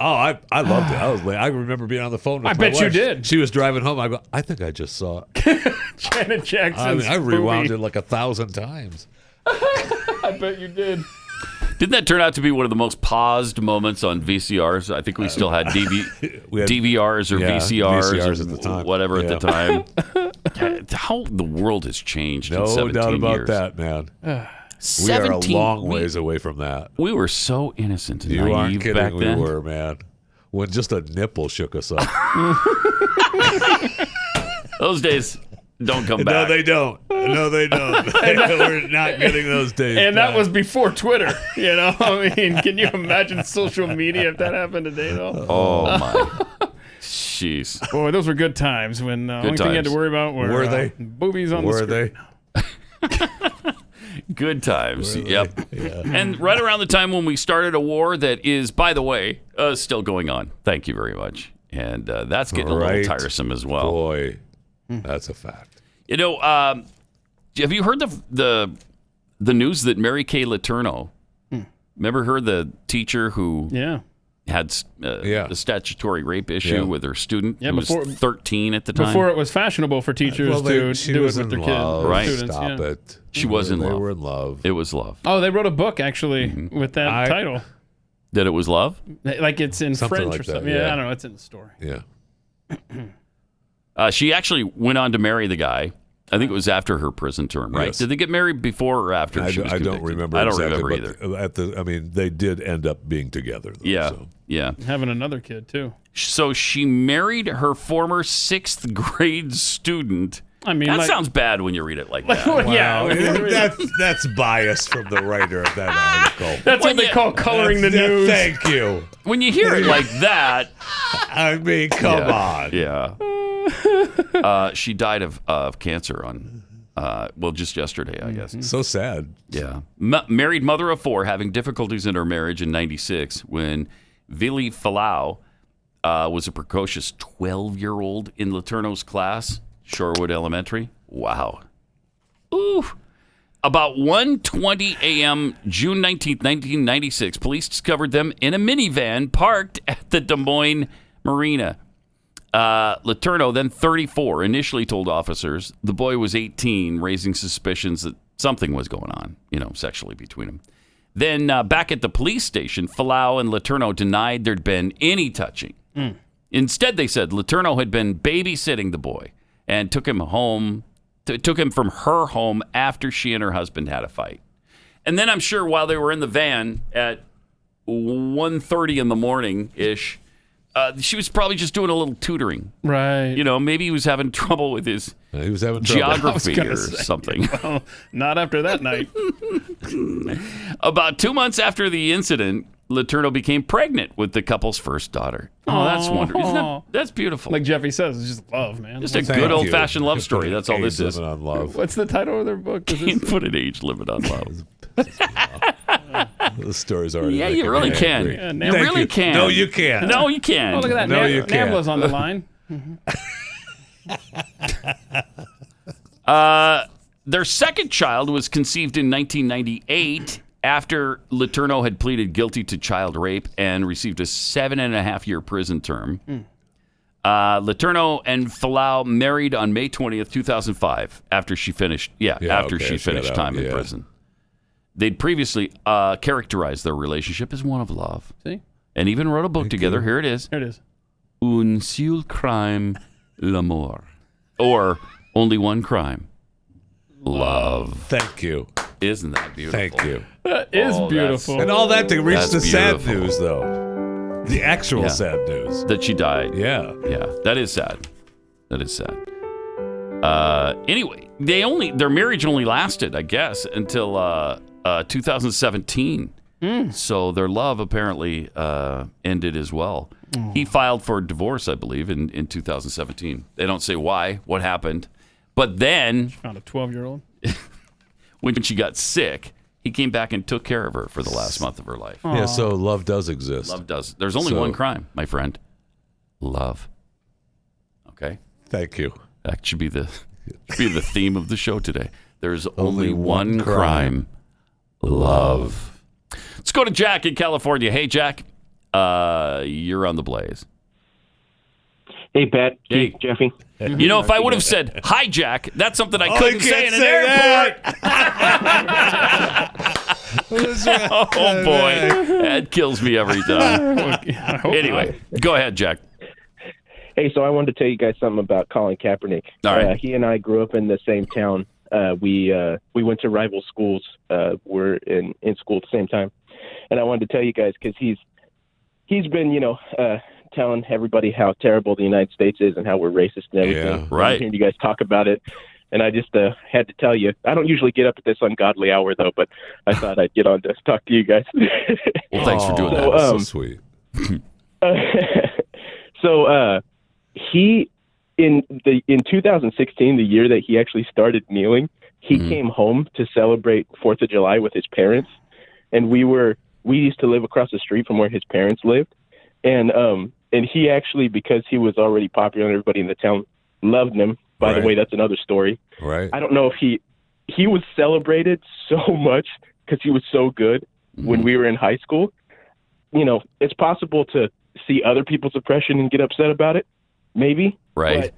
Oh, I loved it. I remember being on the phone with my bet wife. you did. She was driving home. I go, I think I just saw it. Janet Jackson's I rewound movie. it like 1,000 times. I bet you did. Didn't that turn out to be one of the most paused moments on VCRs? I think we still had DVRs or VCRs at the time. Whatever at the time. How the world has changed in No 17 doubt about years. that, man. We are a 17 long ways away from that. We were so innocent and You naive aren't kidding. back then. We were, man. When just a nipple shook us up. Those days don't come back. No, they don't. We're not getting those days. And back. that was before Twitter. You know, I mean, can you imagine social media if that happened today, though? Oh my, jeez. Boy, those were good times when the only thing you had to worry about were they? boobies on the screen. Good times. Really? Yep. Yeah. And right around the time when we started a war that is, by the way, still going on. Thank you very much. And that's getting a little tiresome as well. Boy, that's a fact. You know, have you heard the news that Mary Kay Letourneau, remember her, the teacher who had the statutory rape issue with her student who was 13 at the time? Before it was fashionable for teachers to do it with their kids. Right. Students, Stop it. She was in love. They were in love. It was love. Oh, they wrote a book, actually, with that title. That it was love? Like it's in Something French like or that, something. Yeah, I don't know. It's in the story. Yeah. She actually went on to marry the guy. I think it was after her prison term, right? Yes. Did they get married before or after she was I convicted? don't remember. I don't exactly, remember either. I mean, they did end up being together. Though, Yeah, so. yeah. Having another kid, too. So she married her former 6th grade student. I mean, that sounds bad when you read it like that. Well, yeah. That's bias from the writer of that article. That's what they call coloring the news. Thank you. When you hear it like that, I mean, come on. Yeah. She died of cancer on, just yesterday, I guess. So sad. Yeah. Married mother of 4, having difficulties in her marriage in 96 when Vili Falau was a precocious 12-year-old in Letourneau's class, Shorewood Elementary. Wow. Ooh. About 1:20 a.m., June 19th, 1996, police discovered them in a minivan parked at the Des Moines Marina. Letourneau, then 34, initially told officers the boy was 18, raising suspicions that something was going on, sexually between them. Then back at the police station, Falau and Letourneau denied there'd been any touching. Instead, they said Letourneau had been babysitting the boy and took him from her home after she and her husband had a fight. And then I'm sure while they were in the van at 1:30 in the morning-ish, she was probably just doing a little tutoring. Right. Maybe he was having trouble with his geography or something. Well, not after that night. About 2 months after the incident, Letourneau became pregnant with the couple's first daughter. Oh, that's wonderful. That's beautiful. Like Jeffy says, it's just love, man. Just a good old-fashioned love story. That's all this is. Age limit on love. What's the title of their book? Can't put an age limit on love. The story's already. Yeah, you really can. Yeah, you really can. No, you can't. No, you can. Oh, look at that. No, you can't. Nambla's on the line. Their second child was conceived in 1998 after Letourneau had pleaded guilty to child rape and received a 7.5-year prison term. Letourneau and Falau married on May 20th, 2005 after she finished time in prison. They'd previously characterized their relationship as one of love. See? And even wrote a book together. Here it is. Here it is. Un seul crime, l'amour. Or Only one crime. Love. Thank you. Isn't that beautiful? Thank you. That is beautiful. And all that to reach the sad beautiful. news, though. The actual sad news. That she died. Yeah. Yeah. That is sad. That is sad. Anyway, their marriage only lasted, I guess, until 2017. So their love apparently ended as well. He filed for divorce, I believe, in 2017. They don't say why, what happened. But then... She found a 12-year-old. When she got sick, he came back and took care of her for the last month of her life. Yeah, so love does exist. Love does. There's only one crime, my friend. Love. Okay? Thank you. That should be the theme of the show today. There's only one crime. Love. Let's go to Jack in California. Hey, Jack. You're on the Blaze. Hey, Pat. Hey, Jeffy. You know, if I would have said, hi, Jack, that's something I couldn't say in an airport. Oh, boy. That kills me every time. Anyway, go ahead, Jack. Hey, so I wanted to tell you guys something about Colin Kaepernick. All right. He and I grew up in the same town. We went to rival schools. We're in school at the same time. And I wanted to tell you guys because he's been, telling everybody how terrible the United States is and how we're racist and everything. Yeah, right. I'm hearing you guys talk about it. And I just had to tell you, I don't usually get up at this ungodly hour, though, but I thought I'd get on to talk to you guys. Well, thanks for doing that. So sweet. He, in 2016, the year that he actually started kneeling, he came home to celebrate 4th of July with his parents. And we used to live across the street from where his parents lived. And he actually, because he was already popular and everybody in the town loved him, by the way, that's another story. Right. I don't know if he was celebrated so much because he was so good when we were in high school. It's possible to see other people's oppression and get upset about it, maybe. Right.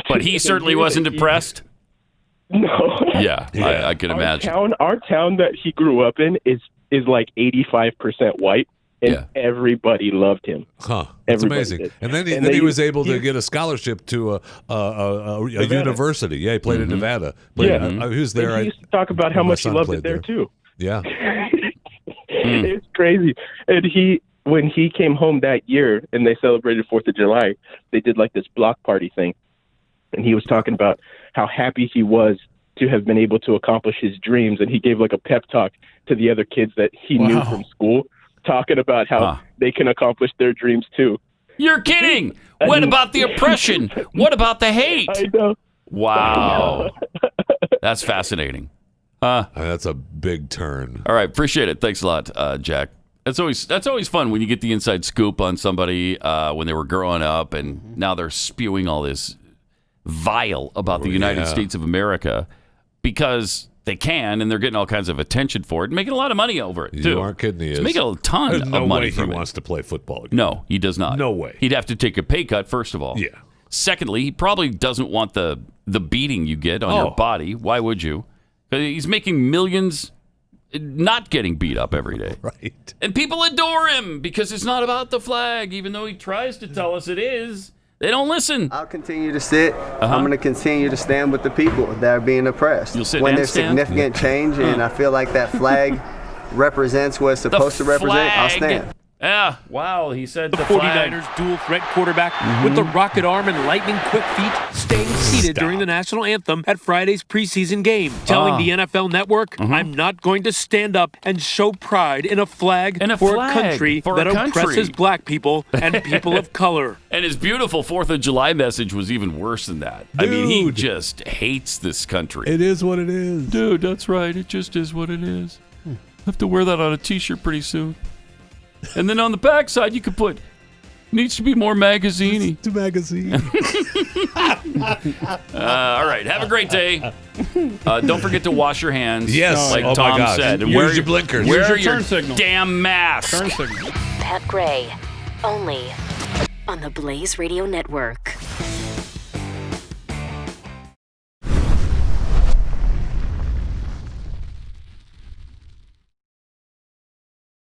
But he certainly wasn't depressed. No. Yeah, I can imagine. Our town that he grew up in is like 85% white. And everybody loved him. Huh. That's amazing. Did. And then he was able to get a scholarship to a university. Yeah, he played in Nevada. He was there. He used to talk about how much he loved it there, too. Yeah. It's crazy. And when he came home that year and they celebrated 4th of July, they did like this block party thing. And he was talking about how happy he was to have been able to accomplish his dreams. And he gave like a pep talk to the other kids that he knew from school, talking about how they can accomplish their dreams too. You're kidding. What about the oppression? What about the hate? I know. Wow. That's fascinating. That's a big turn. All right. Appreciate it. Thanks a lot, Jack. That's always fun when you get the inside scoop on somebody when they were growing up and now they're spewing all this vile about the United States of America because they can, and they're getting all kinds of attention for it, and making a lot of money over it, too. You aren't kidding. He is. He's making a ton There's of no money way from he wants to play football again. No, he does not. No way. He'd have to take a pay cut, first of all. Yeah. Secondly, he probably doesn't want the beating you get on your body. Why would you? Because he's making millions not getting beat up every day. Right. And people adore him because it's not about the flag, even though he tries to tell us it is. They don't listen. I'll continue to sit. I'm going to continue to stand with the people that are being oppressed. You'll sit when and there's stand? significant change, and I feel like that flag represents what it's supposed to represent, I'll stand. Yeah, wow, he said the flag. 49ers dual threat quarterback with the rocket arm and lightning quick feet staying seated during the national anthem at Friday's preseason game, telling the NFL Network, I'm not going to stand up and show pride in a flag for a country that oppresses black people and people of color. And his beautiful 4th of July message was even worse than that. Dude. I mean, he just hates this country. It is what it is. Dude, that's right. It just is what it is. I have to wear that on a T-shirt pretty soon. And then on the back side, you could put, needs to be more magazine-y. It's a magazine. All right. Have a great day. Don't forget to wash your hands. Yes. Like my Tom gosh. said. And Use your blinkers. Wear Use your your turn signal. damn mask. Turn signal. Pat Gray, only on the Blaze Radio Network.